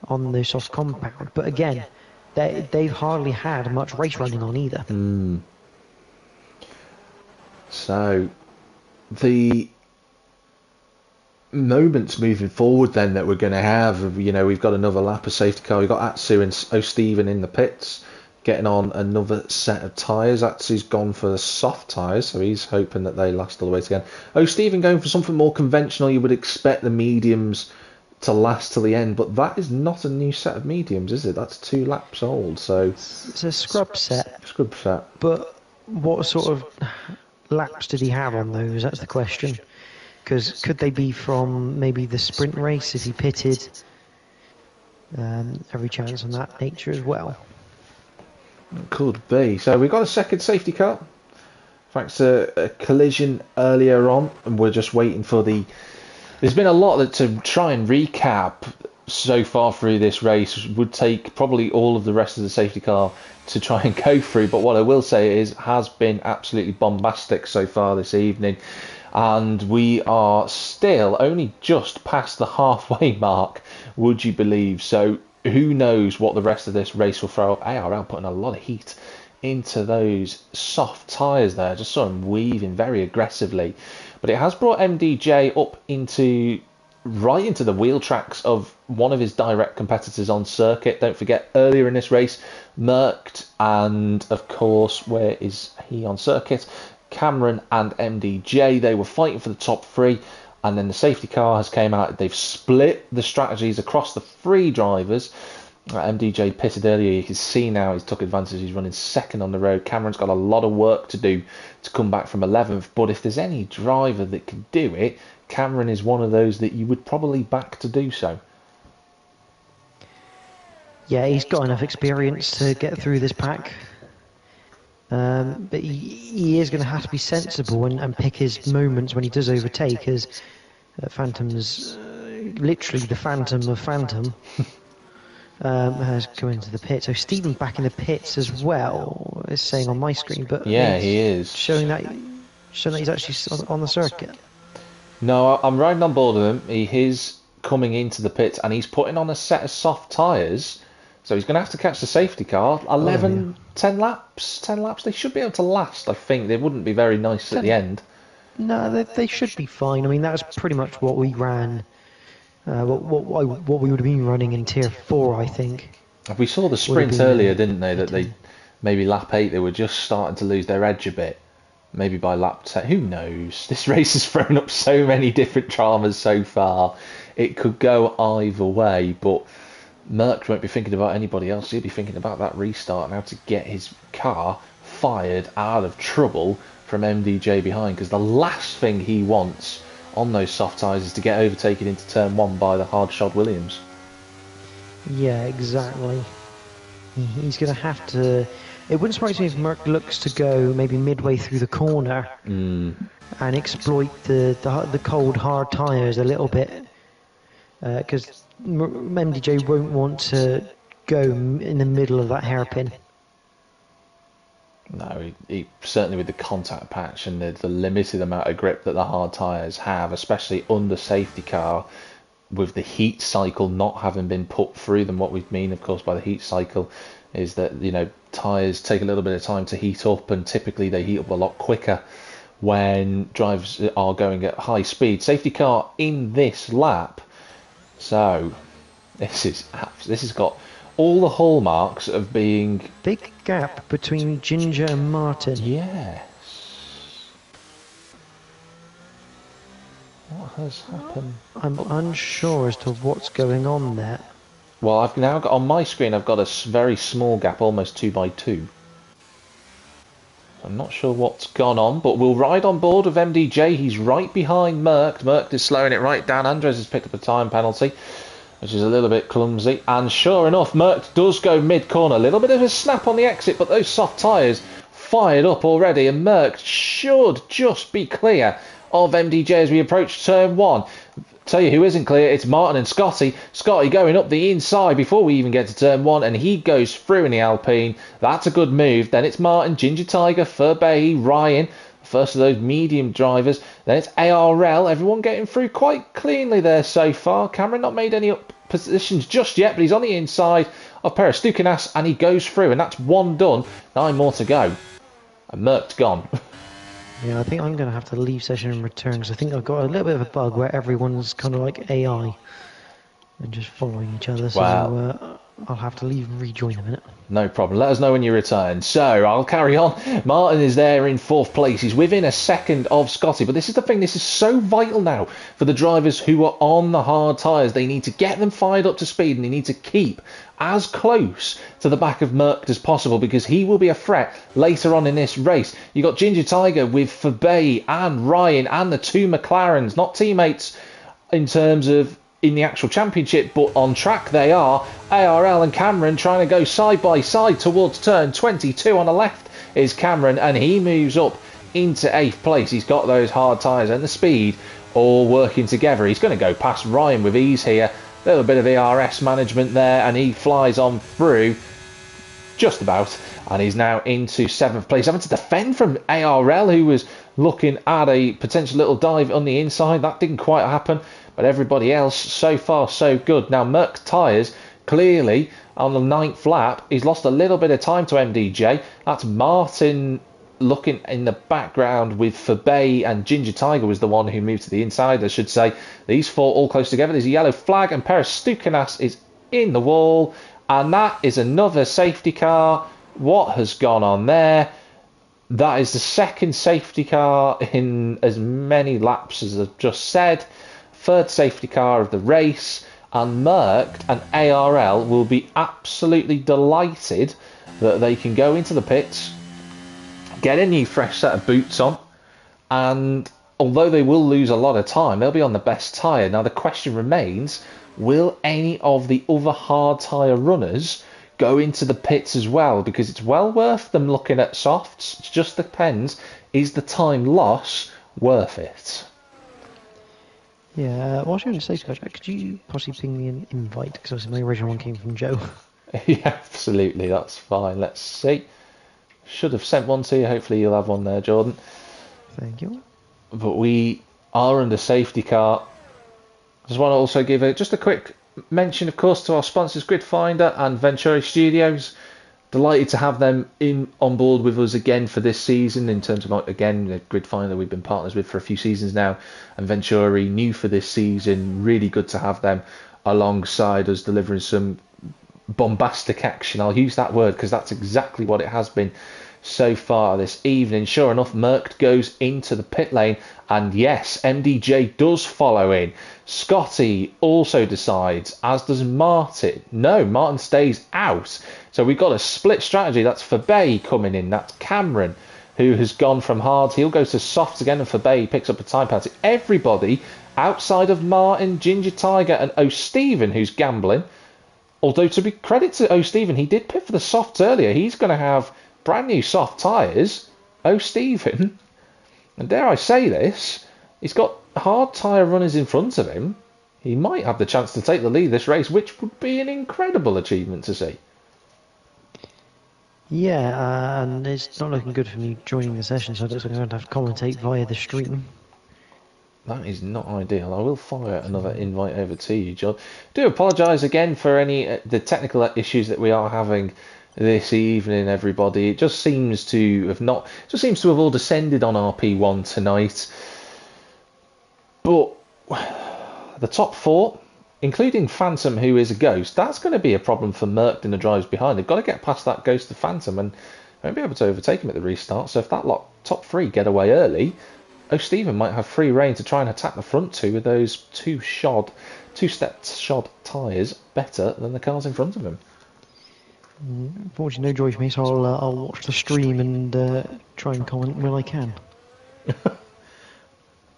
on the soft compound. But again, they've hardly had much race running on either. So the moments moving forward then that we're going to have, you know, we've got another lap of safety car. We've got Atsu and O'Stephen in the pits getting on another set of tyres. Atsu's gone for the soft tyres, so he's hoping that they last all the way to the end. O'Stephen going for something more conventional. You would expect the mediums to last till the end, but that is not a new set of mediums, is it? That's 2 laps old, so it's a scrub set. But what sort of laps did he have on those? That's the question. Because could they be from maybe the sprint race if he pitted? Every chance on that nature as well. Could be. So we've got a second safety car. Thanks to a collision earlier on, and we're just waiting for the... There's been a lot to try and recap so far through this race. Would take probably all of the rest of the safety car to try and go through, but what I will say is has been absolutely bombastic so far this evening. And we are still only just past the halfway mark, would you believe? So who knows what the rest of this race will throw up. ARL putting a lot of heat into those soft tyres there. Just saw him weaving very aggressively. But it has brought MDJ up right into the wheel tracks of one of his direct competitors on circuit. Don't forget, earlier in this race, Mercked, and of course, where is he on circuit? Cameron and MDJ, they were fighting for the top 3, and then the safety car has came out. They've split the strategies across the 3 drivers. MDJ pitted earlier. You can see now he's took advantage. He's running second on the road. Cameron's got a lot of work to do to come back from 11th, but if there's any driver that can do it, Cameron is one of those that you would probably back to do so. Yeah, he's got enough experience to get through this pack. But he is going to have to be sensible and pick his moments when he does overtake, as Phantom's literally the Phantom of Phantom has come into the pit. So Stephen back in the pits as well, is saying on my screen, but Yeah, he is. showing that he's actually on the circuit. No, I'm riding on board with him. He is coming into the pits and he's putting on a set of soft tyres. So he's going to have to catch the safety car. 10 laps. They should be able to last, I think. They wouldn't be very nice at the end. No, they should be fine. I mean, that was pretty much what we ran, what we would have been running in Tier 4, I think. We saw the sprint earlier, didn't they? That they, maybe lap 8, they were just starting to lose their edge a bit. Maybe by lap 10. Who knows? This race has thrown up so many different dramas so far. It could go either way, but Merck won't be thinking about anybody else. He'll be thinking about that restart and how to get his car fired out of trouble from MDJ behind, because the last thing he wants on those soft tyres is to get overtaken into turn 1 by the hard-shod Williams. Yeah, exactly. He's going to have to... It wouldn't surprise me if Merck looks to go maybe midway through the corner and exploit the cold, hard tyres a little bit, because MDJ won't want to go in the middle of that hairpin. No, he certainly with the contact patch and the limited amount of grip that the hard tyres have, especially under safety car, with the heat cycle not having been put through them. What we mean, of course, by the heat cycle is that, you know, tyres take a little bit of time to heat up, and typically they heat up a lot quicker when drivers are going at high speed. Safety car in this lap, so this has got all the hallmarks of being... Big gap between Ginger and Martin. Yes. What has happened? I'm unsure as to what's going on there. Well, I've now got on my screen, I've got a very small gap, almost 2x2. I'm not sure what's gone on, but we'll ride on board with MDJ. He's right behind Merck. Merck is slowing it right down. Andres has picked up a time penalty, which is a little bit clumsy. And sure enough, Merck does go mid-corner. A little bit of a snap on the exit, but those soft tyres fired up already, and Merck should just be clear of MDJ as we approach turn 1. Tell you who isn't clear, it's Martin and Scotty. Scotty going up the inside before we even get to turn 1, and he goes through in the Alpine. That's a good move. Then it's Martin, Ginger Tiger, Furby, Ryan, first of those medium drivers. Then it's ARL, everyone getting through quite cleanly there so far. Cameron not made any up positions just yet, but he's on the inside of Perestukinas, and he goes through, and that's 1 done. 9 more to go. And Merck's gone. Yeah, I think I'm going to have to leave session and return, because I think I've got a little bit of a bug where everyone's kind of like AI and just following each other. So I'll have to leave and rejoin in a minute. No problem. Let us know when you return. So I'll carry on. Martin is there in 4th place. He's within a second of Scotty. But this is the thing. This is so vital now for the drivers who are on the hard tyres. They need to get them fired up to speed, and they need to keep as close to the back of Merck as possible, because he will be a threat later on in this race. You got Ginger Tiger with Fabay and Ryan and the 2 McLarens, not teammates in terms of in the actual championship, but on track they are. ARL and Cameron trying to go side by side towards turn 22. On the left is Cameron, and he moves up into 8th place. He's got those hard tyres and the speed all working together. He's going to go past Ryan with ease here. A little bit of ERS management there, and he flies on through just about, and he's now into 7th place, having to defend from ARL, who was looking at a potential little dive on the inside. That didn't quite happen, but everybody else so far so good. Now Merck tyres clearly on the 9th lap, he's lost a little bit of time to MDJ. That's Martin looking in the background with Fabay, and Ginger Tiger was the one who moved to the inside, I should say. These 4 all close together. There's a yellow flag, and Perestukinas is in the wall, and that is another safety car. What has gone on there? That is the 2nd safety car in as many laps as I've just said. 3rd safety car of the race, and Merck and ARL will be absolutely delighted that they can go into the pits, get a new fresh set of boots on, and although they will lose a lot of time, they'll be on the best tyre. Now the question remains, will any of the other hard tyre runners go into the pits as well? Because it's well worth them looking at softs. It just depends, is the time loss worth it? Yeah, what was I going to say, Scott? Could you possibly ping me an invite? Because obviously my original one came from Joe. Yeah, absolutely, that's fine. Let's see. Should have sent one to you. Hopefully you'll have one there, Jordan. Thank you. But we are under safety car. I just want to also give just a quick mention, of course, to our sponsors, Grid Finder and Venturi Studios. Delighted to have them on board with us again for this season. In terms of, again, the Grid Finder we've been partners with for a few seasons now, and Venturi new for this season. Really good to have them alongside us, delivering some bombastic action. I'll use that word because that's exactly what it has been so far this evening. Sure enough, Merckx goes into the pit lane, and yes, MDJ does follow in. Scotty also decides, as does Martin. No, Martin stays out. So we've got a split strategy. That's Fabey coming in. That's Cameron, who has gone from hard. He'll go to softs again, and Fabey picks up a time penalty. Everybody outside of Martin, Ginger Tiger, and O'Stephen, who's gambling. Although, to be credit to O'Stephen, he did pit for the softs earlier. He's going to have brand new soft tyres. O'Stephen, and dare I say this, he's got hard tyre runners in front of him. He might have the chance to take the lead this race, which would be an incredible achievement to see. Yeah, and it's not looking good for me joining the session, so I don't think I'm going to have to commentate via the stream. That is not ideal. I will fire another invite over to you, John. Do apologise again for any the technical issues that we are having this evening, everybody. It just seems to have all descended on RP1 tonight. But the top four, including Phantom, who is a ghost, that's going to be a problem for Merckx and the drivers behind. They've got to get past that ghost of Phantom and won't be able to overtake him at the restart. So if that top three get away early, O'Stephen might have free rein to try and attack the front two with those two-step shod tyres better than the cars in front of him. Unfortunately, no joy for me, so I'll watch the stream and try and comment when I can.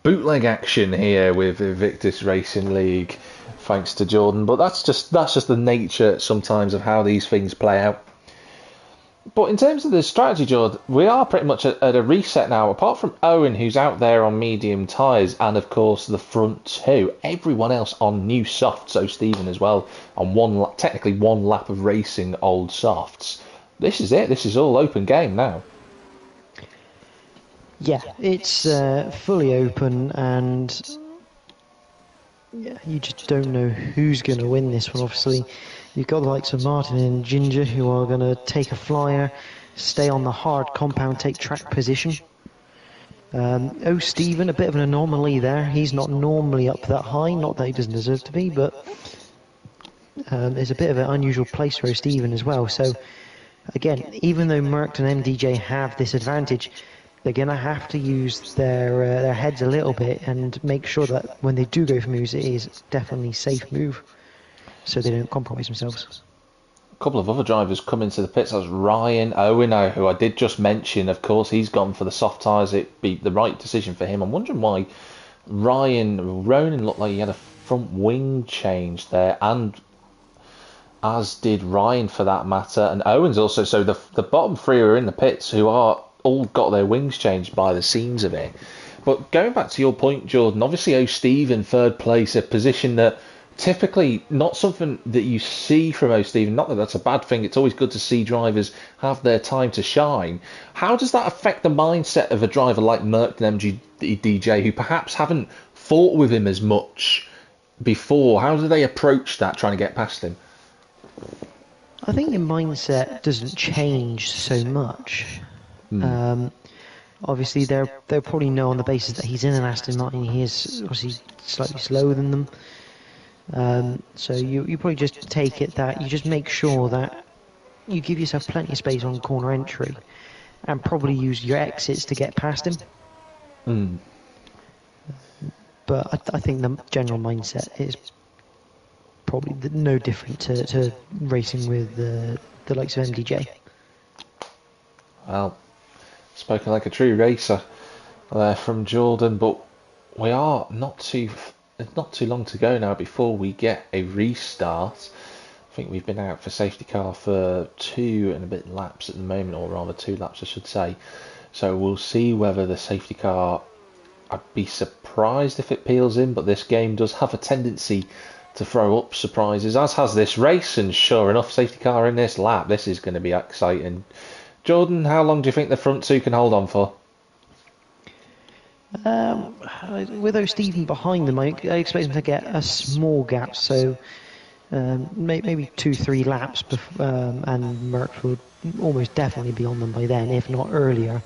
Bootleg action here with Invictus Racing League, thanks to Jordan. But that's just the nature sometimes of how these things play out. But in terms of the strategy, Jordan, we are pretty much at a reset now. Apart from Owen, who's out there on medium tyres, and of course the front two, everyone else on new softs. So Stephen as well on technically one lap of racing old softs. This is it. This is all open game now. Yeah, it's fully open, and yeah, you just don't know who's going to win this one. Obviously, you've got the likes of Martin and Ginger, who are going to take a flyer, stay on the hard compound, take track position. Stephen, a bit of an anomaly there. He's not normally up that high, not that he doesn't deserve to be, but there's a bit of an unusual place for Stephen as well. So, again, even though Merckx and MDJ have this advantage, they're going to have to use their heads a little bit and make sure that when they do go for moves, it is definitely a safe move, so they don't compromise themselves. A couple of other drivers come into the pits. That's Ryan Owen, who I did just mention. Of course, he's gone for the soft tyres. It'd be the right decision for him. I'm wondering why Ronan looked like he had a front wing change there, and as did Ryan for that matter. And Owen's also, so the bottom three are in the pits who are all got their wings changed by the seams of it. But going back to your point, Jordan, obviously O'Stephen third place, a position that typically not something that you see from O'Stephen. Not that that's a bad thing. It's always good to see drivers have their time to shine. How does that affect the mindset of a driver like Merckx and MDJ, who perhaps haven't fought with him as much before? How do they approach that, trying to get past him? I think the mindset doesn't change so much. Obviously, they'll probably know on the basis that he's in an Aston Martin, he is obviously slightly slower than them. So you probably just take it that you just make sure that you give yourself plenty of space on corner entry, and probably use your exits to get past him. But I think the general mindset is probably no different to racing with the likes of MDJ. Well, spoken like a true racer there from Jordan, but we are not too there's not too long to go now before we get a restart. I think we've been out for safety car for 2 and a bit laps at the moment, or rather 2 laps I should say. So we'll see whether the safety car, I'd be surprised if it peels in, but this game does have a tendency to throw up surprises, as has this race, and sure enough, safety car in this lap. This is going to be exciting. Jordan, how long do you think the front 2 can hold on for? With O'Stephen behind them, I expect them to get a small gap, so maybe 2-3 laps, and Merckx would almost definitely be on them by then, if not earlier,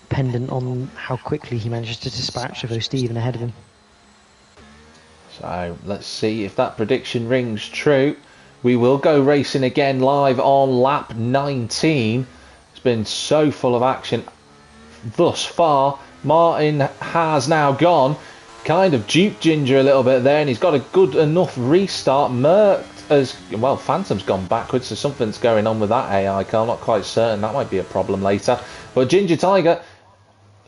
dependent on how quickly he manages to dispatch of O'Stephen ahead of him. So let's see if that prediction rings true. We will go racing again live on lap 19. It's been so full of action thus far. Martin has now gone, kind of duped Ginger a little bit there, and he's got a good enough restart. Merckx has, well, Phantom's gone backwards, so something's going on with that AI car. I'm not quite certain. That might be a problem later. But Ginger Tiger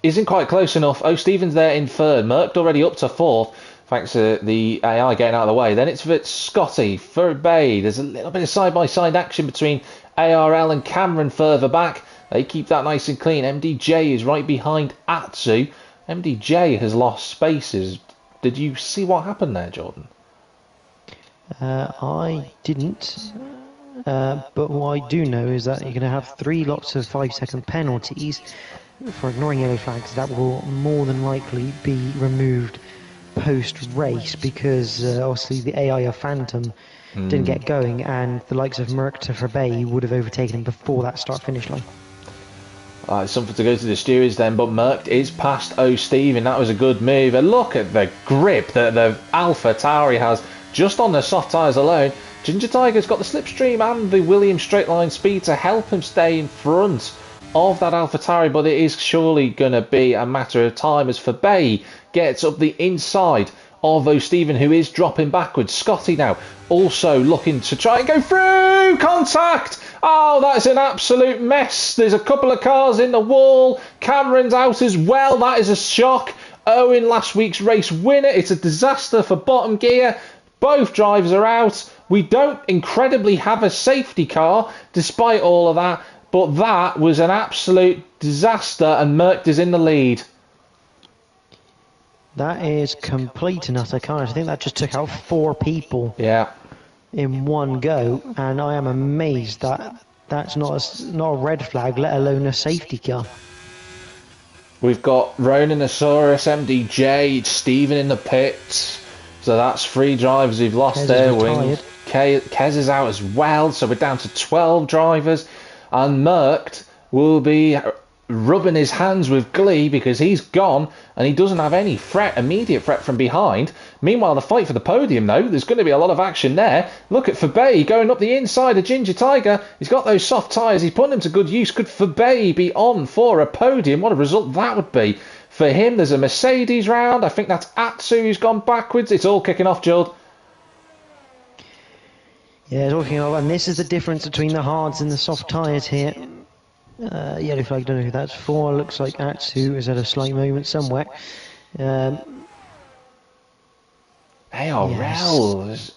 isn't quite close enough. O'Stephen's there in 3rd. Merckx already up to 4th, thanks to the AI getting out of the way. Then it's for Scotty, for Bay. There's a little bit of side-by-side action between ARL and Cameron further back. They keep that nice and clean. MDJ is right behind Atsu. MDJ has lost spaces. Did you see what happened there, Jordan? I didn't. But what I do know is that you're going to have 3 lots of 5-second penalties for ignoring yellow flags. That will more than likely be removed post-race, because obviously the AI of Phantom didn't get going, and the likes of Merckx to Verbey would have overtaken him before that start-finish line. Something to go to the stewards then, but Merckx is past O'Stephen. That was a good move. And look at the grip that the Alpha Tauri has just on the soft tyres alone. Ginger Tiger's got the slipstream and the Williams straight line speed to help him stay in front of that Alpha Tauri, but it is surely going to be a matter of time as Verbey gets up the inside of O'Stephen, who is dropping backwards. Scotty now also looking to try and go through. Contact! Oh, that's an absolute mess. There's a couple of cars in the wall. Cameron's out as well. That is a shock. Owen, last week's race winner. It's a disaster for bottom gear. Both drivers are out. We don't incredibly have a safety car despite all of that, but that was an absolute disaster, and Merckx is in the lead. That is complete and utter carnage. I think that just took out 4 people. Yeah. In one go, and I am amazed that that's not a red flag, let alone a safety car. We've got Roninosaurus, MDJ, Stephen in the pits. So that's 3 drivers who've lost their wings. Kez is out as well, so we're down to 12 drivers. And Merckx will be rubbing his hands with glee because he's gone and he doesn't have any immediate threat from behind. Meanwhile, the fight for the podium, though, there's going to be a lot of action there. Look at Verbey going up the inside of Ginger Tiger. He's got those soft tyres. He's putting them to good use. Could Verbey be on for a podium? What a result that would be for him. There's a Mercedes round. I think that's Atsu who's gone backwards. It's all kicking off, Judd. Yeah, talking of, and this is the difference between the hards and the soft tyres here. Yellow flag, don't know who that's for. Looks like Atsu is at a slight moment somewhere. ARL is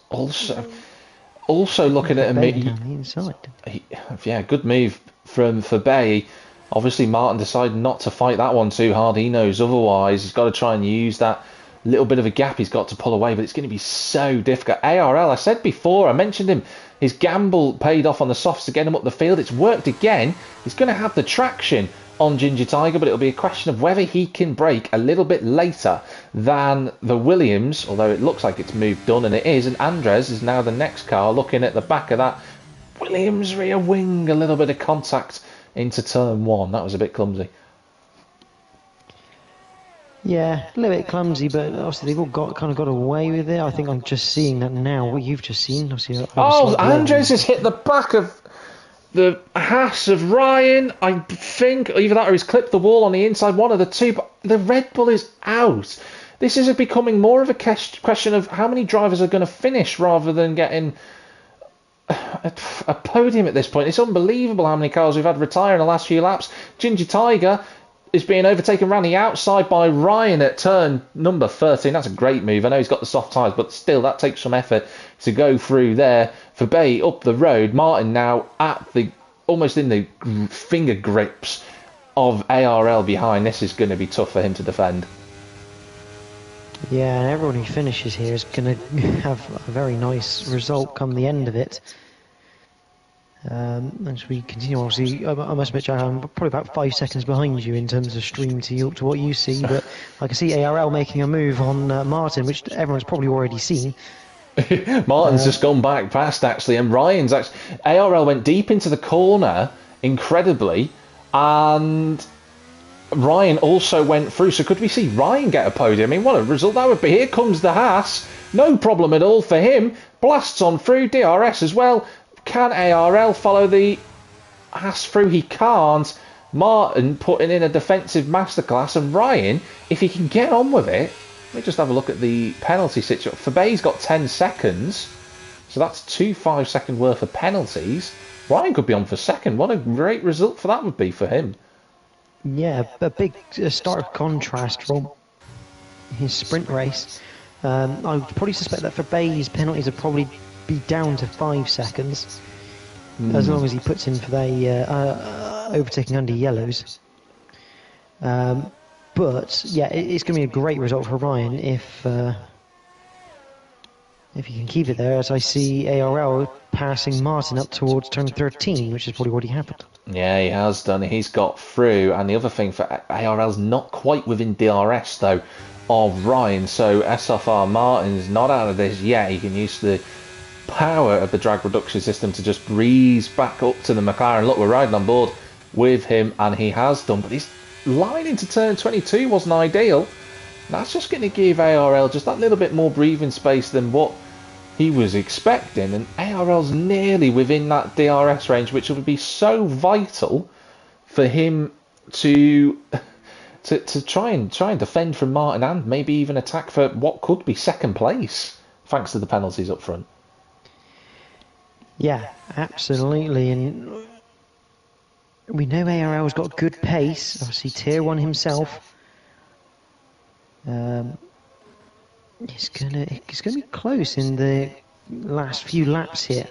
also looking at a yeah, good move from Verbey. Obviously, Martin decided not to fight that one too hard. He knows otherwise. He's got to try and use that little bit of a gap he's got to pull away, but it's going to be so difficult. ARL, I said before, I mentioned him, his gamble paid off on the softs to get him up the field. It's worked again. He's going to have the traction on Ginger Tiger, but it'll be a question of whether he can break a little bit later than the Williams, although it looks like it's moved done, and it is. And Andres is now the next car, looking at the back of that Williams rear wing. A little bit of contact into turn 1. That was a bit clumsy. Yeah, a little bit clumsy, but obviously they've all kind of got away with it. I think I'm just seeing that now. What you've just seen, obviously. Oh, Andres has hit the back of the Haas of Ryan. I think either that or he's clipped the wall on the inside, one of the two. But the Red Bull is out. This is becoming more of a question of how many drivers are going to finish rather than getting a podium at this point. It's unbelievable how many cars we've had retire in the last few laps. Ginger Tiger is being overtaken around the outside by Ryan at turn number 13. That's a great move. I know he's got the soft tyres, but still, that takes some effort to go through there. For Bay up the road, Martin now almost in the finger grips of ARL behind. This is going to be tough for him to defend. Yeah, and everyone who finishes here is going to have a very nice result come the end of it. As we continue, obviously, I must admit, I'm probably about 5 seconds behind you in terms of stream to what you see, but I can see ARL making a move on Martin, which everyone's probably already seen. Martin's just gone back past, actually, and Ryan's actually... ARL went deep into the corner, incredibly, and Ryan also went through. So could we see Ryan get a podium? I mean, what a result that would be. Here comes the Haas. No problem at all for him. Blasts on through. DRS as well. Can ARL follow the Haas through? He can't. Martin putting in a defensive masterclass, and Ryan, if he can get on with it, let me just have a look at the penalty situation. Fabay's got 10 seconds, so that's 2 5-second worth of penalties. Ryan could be on for second. What a great result for that would be for him. Yeah, a big stark contrast from his sprint race. I would probably suspect that Fabay's penalties would probably be down to 5 seconds, as long as he puts in for the overtaking under yellows. But yeah, it's going to be a great result for Ryan if he can keep it there. As I see ARL passing Martin up towards turn 13, which is probably what happened. Yeah, he has done. He's got through, and the other thing for ARL's not quite within DRS though of Ryan, so SFR Martin's not out of this yet. He can use the power of the drag reduction system to just breeze back up to the McLaren. Look, we're riding on board with him, and he has done, but his line into turn 22 wasn't ideal. That's just going to give ARL just that little bit more breathing space than what he was expecting, and ARL's nearly within that DRS range, which would be so vital for him to try and defend from Martin, and maybe even attack for what could be second place thanks to the penalties up front. Yeah, absolutely, and we know ARL's got good pace. Obviously, Tier 1 himself. It's gonna be close in the last few laps here.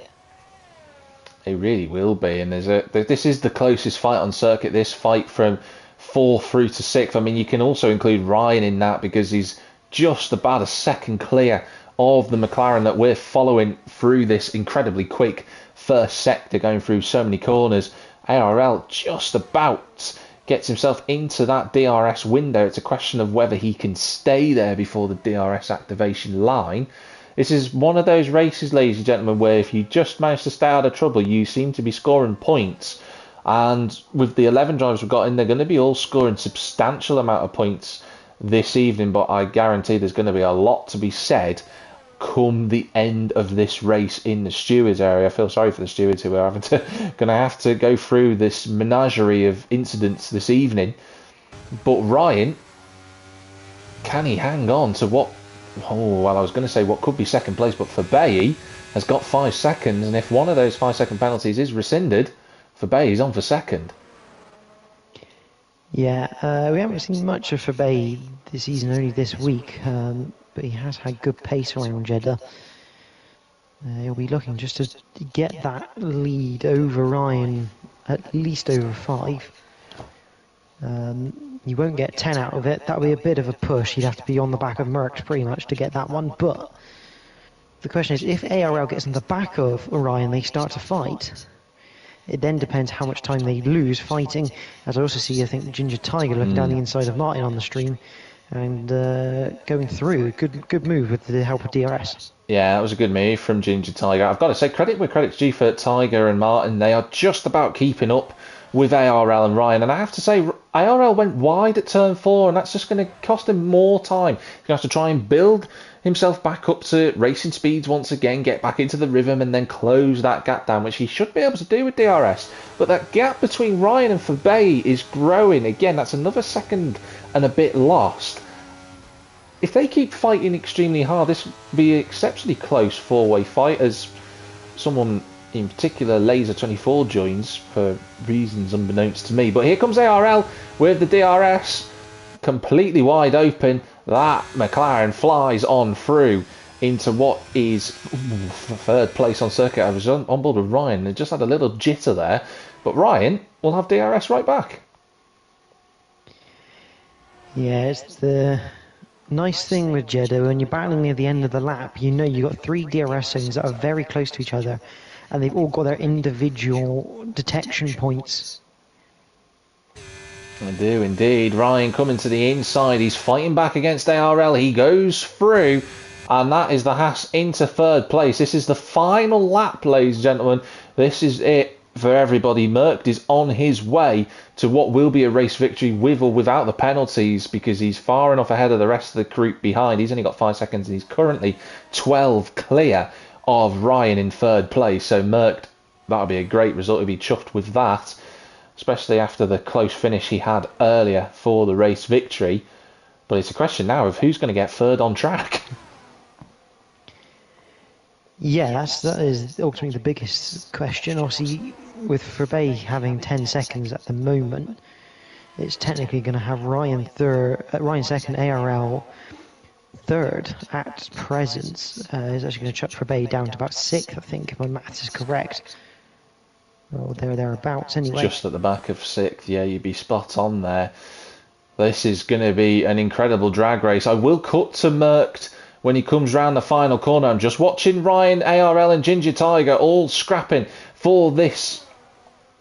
It really will be, and this is the closest fight on circuit. This fight from 4th through to 6th. I mean, you can also include Ryan in that because he's just about a second clear of the McLaren that we're following through this incredibly quick first sector, going through so many corners. ARL just about gets himself into that DRS window. It's a question of whether he can stay there before the DRS activation line. This is one of those races, ladies and gentlemen, where if you just manage to stay out of trouble, you seem to be scoring points. And with the 11 drivers we've got in, they're going to be all scoring substantial amount of points this evening, but I guarantee there's going to be a lot to be said come the end of this race in the stewards area. I feel sorry for the stewards who are going to have to go through this menagerie of incidents this evening. But Ryan, can he hang on to what? Oh, well, I was going to say what could be second place, but Fabai has got 5 seconds, and if one of those 5-second penalties is rescinded, Fabai is on for second. Yeah, we haven't seen much of Fabai this season, only this week. But he has had good pace around Jeddah. He'll be looking just to get that lead over Ryan, at least over 5. You won't get 10 out of it. That'll be a bit of a push. He'd have to be on the back of Merckx pretty much to get that one. But the question is, if ARL gets on the back of Ryan, they start to fight. It then depends how much time they lose fighting. As I also see, I think Ginger Tiger looking down the inside of Martin on the stream. And going through, good move with the help of DRS. Yeah, that was a good move from Ginger Tiger. I've got to say, credit where credit's due for Tiger and Martin. They are just about keeping up with ARL and Ryan. And I have to say, ARL went wide at turn 4, and that's just going to cost him more time. He's going to have to try and build himself back up to racing speeds once again, get back into the rhythm, and then close that gap down, which he should be able to do with DRS. But that gap between Ryan and Fabai is growing. Again, that's another second and a bit lost. If they keep fighting extremely hard, this will be an exceptionally close 4-way fight, as someone in particular Laser 24 joins for reasons unbeknownst to me. But here comes ARL with the DRS completely wide open. That McLaren flies on through into what is third place on circuit. I was on board with Ryan and just had a little jitter there, but Ryan will have DRS right back. Yeah, it's the nice thing with Jeddah, when you're battling near the end of the lap, you know you've got 3 DRS zones that are very close to each other, and they've all got their individual detection points. I do indeed. Ryan coming to the inside. He's fighting back against ARL. He goes through, and that is the Haas into third place. This is the final lap, ladies and gentlemen. This is it for everybody. Merckx is on his way to what will be a race victory with or without the penalties, because he's far enough ahead of the rest of the group behind. He's only got 5 seconds, and he's currently 12 clear of Ryan in third place. So Merckx, that'll be a great result. He'll be chuffed with that, especially after the close finish he had earlier for the race victory. But it's a question now of who's going to get third on track. Yeah, that is ultimately the biggest question. Obviously, with Fabay having 10 seconds at the moment, it's technically going to have Ryan second, ARL third at present. Is actually going to chuck Fabay down to about 6th, I think, if my maths is correct. Well, thereabouts anyway. Just at the back of 6th, yeah, you'd be spot on there. This is going to be an incredible drag race. I will cut to Merckx when he comes round the final corner. I'm just watching Ryan, ARL and Ginger Tiger all scrapping for this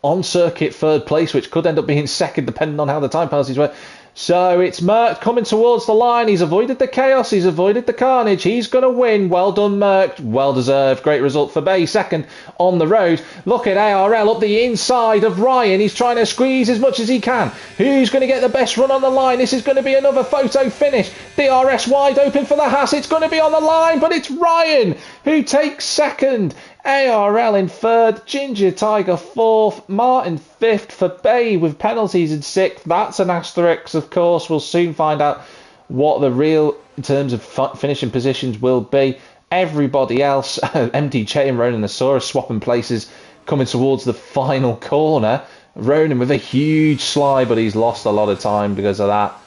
on-circuit third place, which could end up being second depending on how the time penalties were. So it's Merckx coming towards the line. He's avoided the chaos. He's avoided the carnage. He's going to win. Well done, Merckx. Well deserved. Great result for Bay. Second on the road. Look at ARL up the inside of Ryan. He's trying to squeeze as much as he can. Who's going to get the best run on the line? This is going to be another photo finish. DRS wide open for the Haas. It's going to be on the line, but it's Ryan who takes second. ARL in third, Ginger Tiger fourth, Martin fifth, for Bay with penalties in sixth. That's an asterisk, of course. We'll soon find out what the real, in terms of finishing positions, will be. Everybody else, MDJ and Ronan swapping places coming towards the final corner. Ronan with a huge slide, but he's lost a lot of time because of that.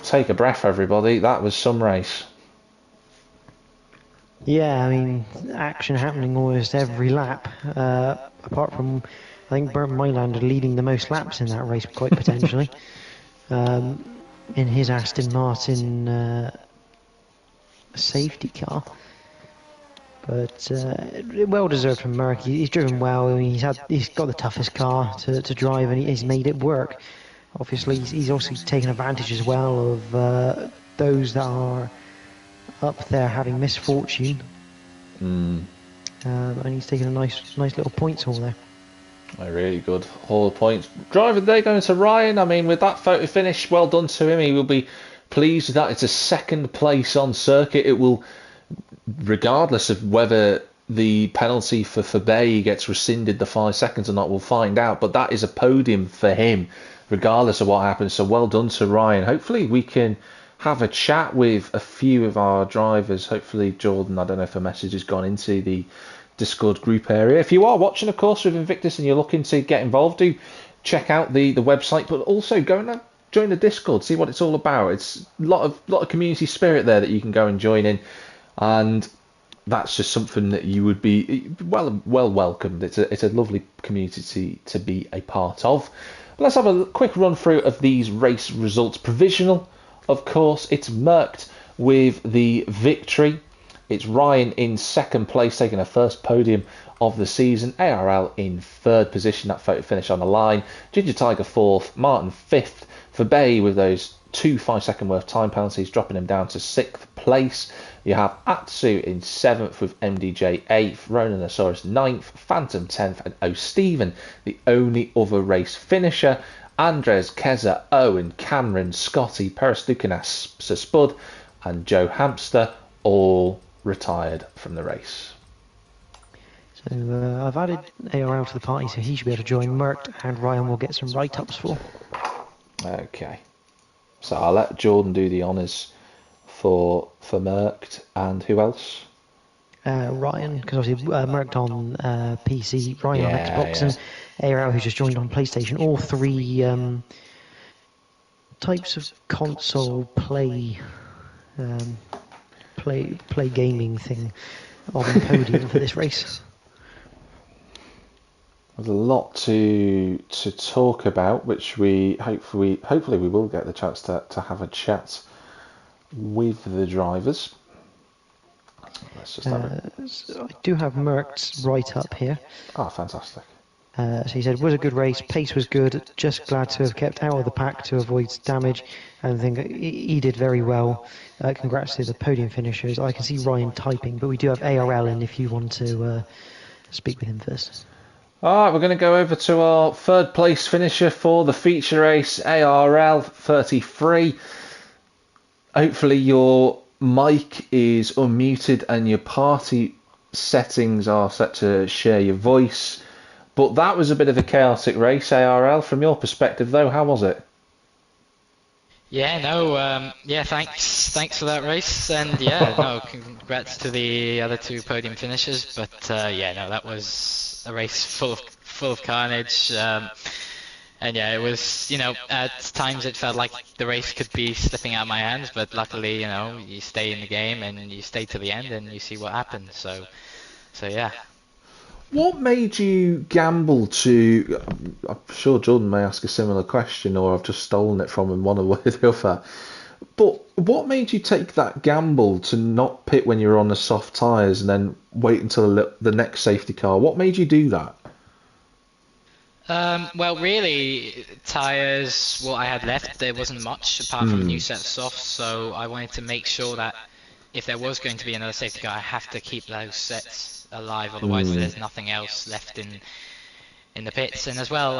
Take a breath, everybody. That was some race. Yeah, I mean, action happening almost every lap, apart from, I think, Bernd Mailander leading the most laps in that race, quite potentially, in his Aston Martin safety car. But well deserved from Merckx. He's driven well. I mean, he's got the toughest car to drive, and he's made it work. Obviously, he's also taken advantage as well of those that are up there having misfortune, and he's taken a nice little points haul there. A really good haul of points. Driver there going to Ryan. I mean, with that photo finish, well done to him. He will be pleased with that. It's a second place on circuit. It will, regardless of whether the penalty for Fabay gets rescinded, the 5 seconds or not, we'll find out. But that is a podium for him, regardless of what happens. So well done to Ryan. Hopefully we can have a chat with a few of our drivers. Hopefully, Jordan, I don't know if a message has gone into the Discord group area. If you are watching, of course, with Invictus and you're looking to get involved, do check out the website, but also go and join the Discord, see what it's all about. It's a lot of community spirit there that you can go and join in, and that's just something that you would be well welcomed. It's a lovely community to be a part of. But let's have a quick run through of these race results. Provisional, of course, it's Merckx with the victory. It's Ryan in second place, taking a first podium of the season. ARL in third position, that photo finish on the line. Ginger Tiger fourth, Martin fifth. For Bay with those 2 5-second worth time penalties, dropping him down to sixth place. You have Atsu in seventh with MDJ eighth, Ronanosaurus ninth, Phantom 10th, and O'Steven, the only other race finisher. Andres, Keza, Owen, Cameron, Scotty, Peres Lucanas, Sir Spud, and Joe Hamster all retired from the race. So I've added ARL to the party, so he should be able to join. Merckx and Ryan will get some write-ups for. Okay. So I'll let Jordan do the honours for Merckx, and who else? Ryan, because obviously Mercked on PC, Ryan on Xbox, Yeah, and ARL who's just joined on PlayStation. All three types of console um, play gaming thing on the podium for this race. there's a lot to talk about, which we hopefully we will get the chance to have a chat with the drivers. Let's just have a... So I do have Merck's right up here. Oh, fantastic. So he said, was a good race, pace was good, just glad to have kept out of the pack to avoid damage, and I think he did very well. Congrats to the podium finishers. I can see Ryan typing, but we do have ARL in if you want to speak with him first. Alright, we're going to go over to our third place finisher for the feature race, ARL 33. Hopefully your mic is unmuted and your party settings are set to share your voice. But that was a bit of a chaotic race, ARL. From your perspective, though, how was it? Yeah, no, yeah, thanks for that race, and yeah, no, congrats to the other two podium finishers. But yeah, no, that was a race full of carnage, and yeah, it was, at times it felt like the race could be slipping out of my hands, but luckily, you stay in the game and you stay to the end and you see what happens. So yeah. What made you gamble to... I'm sure Jordan may ask a similar question, or I've just stolen it from him one way or the other. But what made you take that gamble to not pit when you're on the soft tyres and then wait until the next safety car? What made you do that? Well, really, tyres, what I had left, there wasn't much apart from a new set of softs, so I wanted to make sure that if there was going to be another safety car, I have to keep those sets alive, otherwise there's nothing else left in the pits. And as well,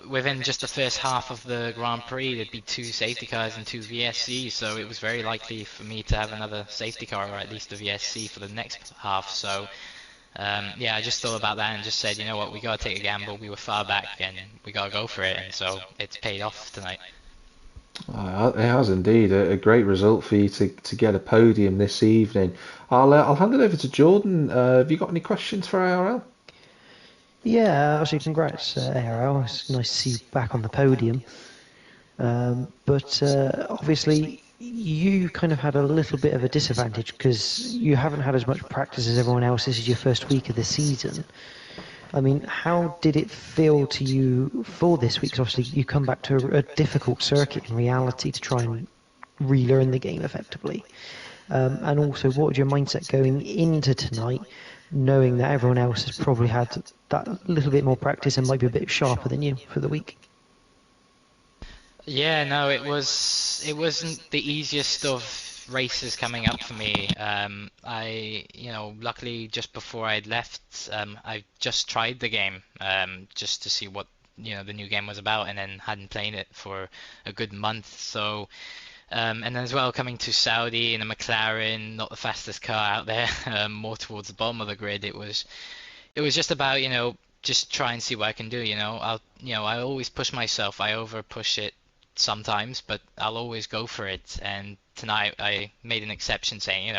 within just the first half of the Grand Prix, there'd be 2 safety cars and 2 VSCs, so it was very likely for me to have another safety car, or at least a VSC for the next half. So yeah, I just thought about that and just said, you know what, we gotta take a gamble. We were far back and we gotta go for it, and so it's paid off tonight. It has indeed a great result for you to get a podium this evening. I'll hand it over to Jordan. Have you got any questions for ARL? Yeah, obviously congrats, ARL. It's nice to see you back on the podium. But obviously you kind of had a little bit of a disadvantage because you haven't had as much practice as everyone else. This is your first week of the season. I mean, how did it feel to you for this week? 'Cause obviously you come back to a difficult circuit in reality to try and relearn the game effectively. And also, what was your mindset going into tonight, knowing that everyone else has probably had that little bit more practice and might be a bit sharper than you for the week? Yeah, no, it wasn't the easiest of races coming up for me. Luckily just before I'd left, I just tried the game, just to see what, the new game was about, and then hadn't played it for a good month. So, and then as well, coming to Saudi in a McLaren, not the fastest car out there, more towards the bottom of the grid, it was just about, just try and see what I can do, I always push myself, I over push it sometimes, but I'll always go for it. And tonight I made an exception, saying,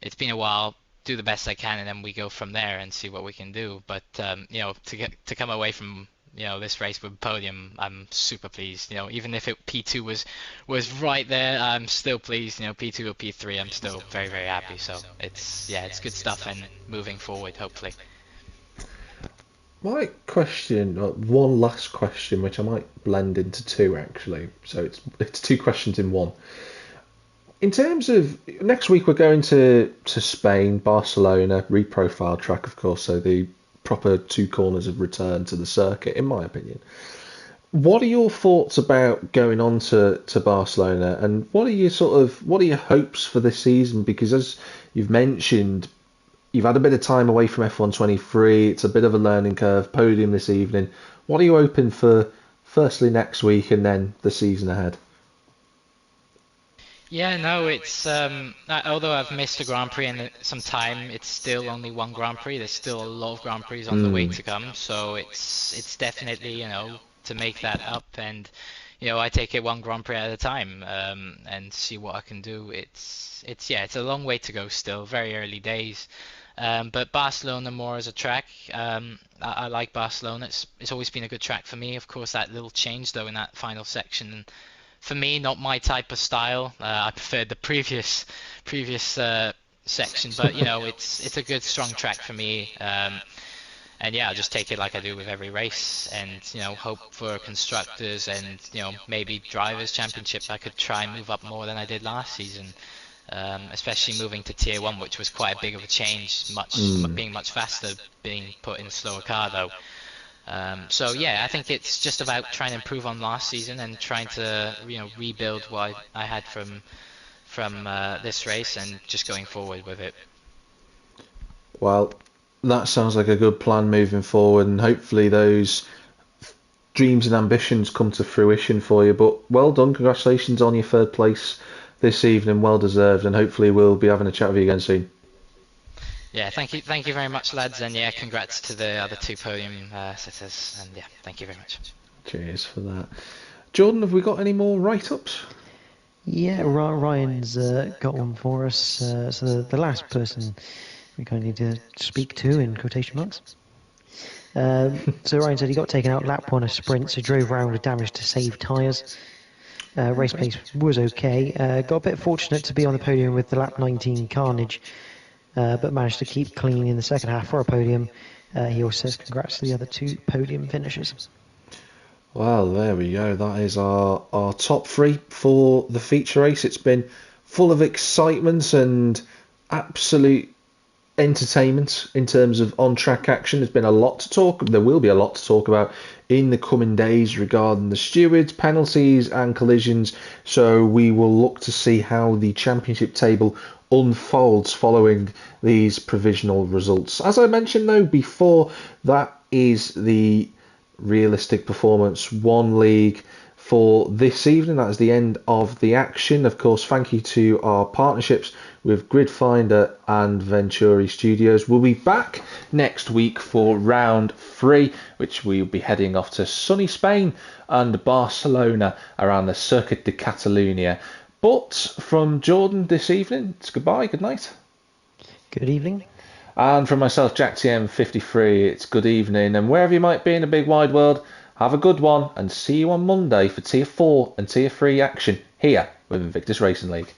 it's been a while, do the best I can, and then we go from there and see what we can do. But to come away from this race with a podium, I'm super pleased. Even if P2 was right there, I'm still pleased. P2 or P3, I'm still very, very happy. So it's good stuff, and moving forward, hopefully. My question, one last question, which I might blend into two actually. So it's 2 questions in one. In terms of next week, we're going to Spain, Barcelona, reprofile track, of course. So the proper 2 corners of return to the circuit, in my opinion. What are your thoughts about going on to Barcelona, and what are your hopes for this season? Because as you've mentioned, you've had a bit of time away from F1 23. It's a bit of a learning curve. Podium this evening. What are you hoping for, firstly next week and then the season ahead? Yeah, no, it's although I've missed a Grand Prix in some time, it's still only one Grand Prix. There's still a lot of Grand Prix on the way to come, so it's definitely, to make that up. And I take it one Grand Prix at a time, and see what I can do. It's a long way to go still, very early days. But Barcelona more as a track. I like Barcelona. It's always been a good track for me. Of course, that little change though in that final section, for me, not my type of style. I preferred the previous section, but it's a good strong track for me. And yeah, I'll just take it like I do with every race, and hope for constructors and maybe drivers championship I could try and move up more than I did last season. Especially moving to tier 1, which was quite a big of a change, being much faster, being put in a slower car though. So yeah, I think it's just about trying to improve on last season and trying to rebuild what I had from this race and just going forward with it. Well, that sounds like a good plan moving forward, and hopefully those dreams and ambitions come to fruition for you. But well done, congratulations on your third place this evening, well deserved, and hopefully we'll be having a chat with you again soon. Yeah, thank you very much, lads, and yeah, congrats to the other 2 podium sitters, and yeah, thank you very much. Cheers for that. Jordan, have we got any more write-ups? Yeah, Ryan's got one for us. So the last person we kind of need to speak to in quotation marks. So Ryan said he got taken out lap 1 of sprint, so drove around with damage to save tyres. Race pace was okay. Got a bit fortunate to be on the podium with the lap 19 carnage, but managed to keep clean in the second half for a podium. He also says congrats to the other 2 podium finishers. Well, there we go. That is our top 3 for the feature race. It's been full of excitement and absolute entertainment in terms of on-track action. There will be a lot to talk about in the coming days regarding the stewards, penalties and collisions. So we will look to see how the championship table unfolds following these provisional results. As I mentioned though before, that is the Realistic Performance 1 League for this evening. That is the end of the action. Of course, thank you to our partnerships with Gridfinder and Venturi Studios. We'll be back next week for round 3, which we'll be heading off to sunny Spain and Barcelona around the Circuit de Catalunya. But from Jordan this evening, it's goodbye, good night. Good evening. And from myself, Jack TM53, it's good evening. And wherever you might be in the big wide world, have a good one and see you on Monday for Tier 4 and Tier 3 action here with Invictus Racing League.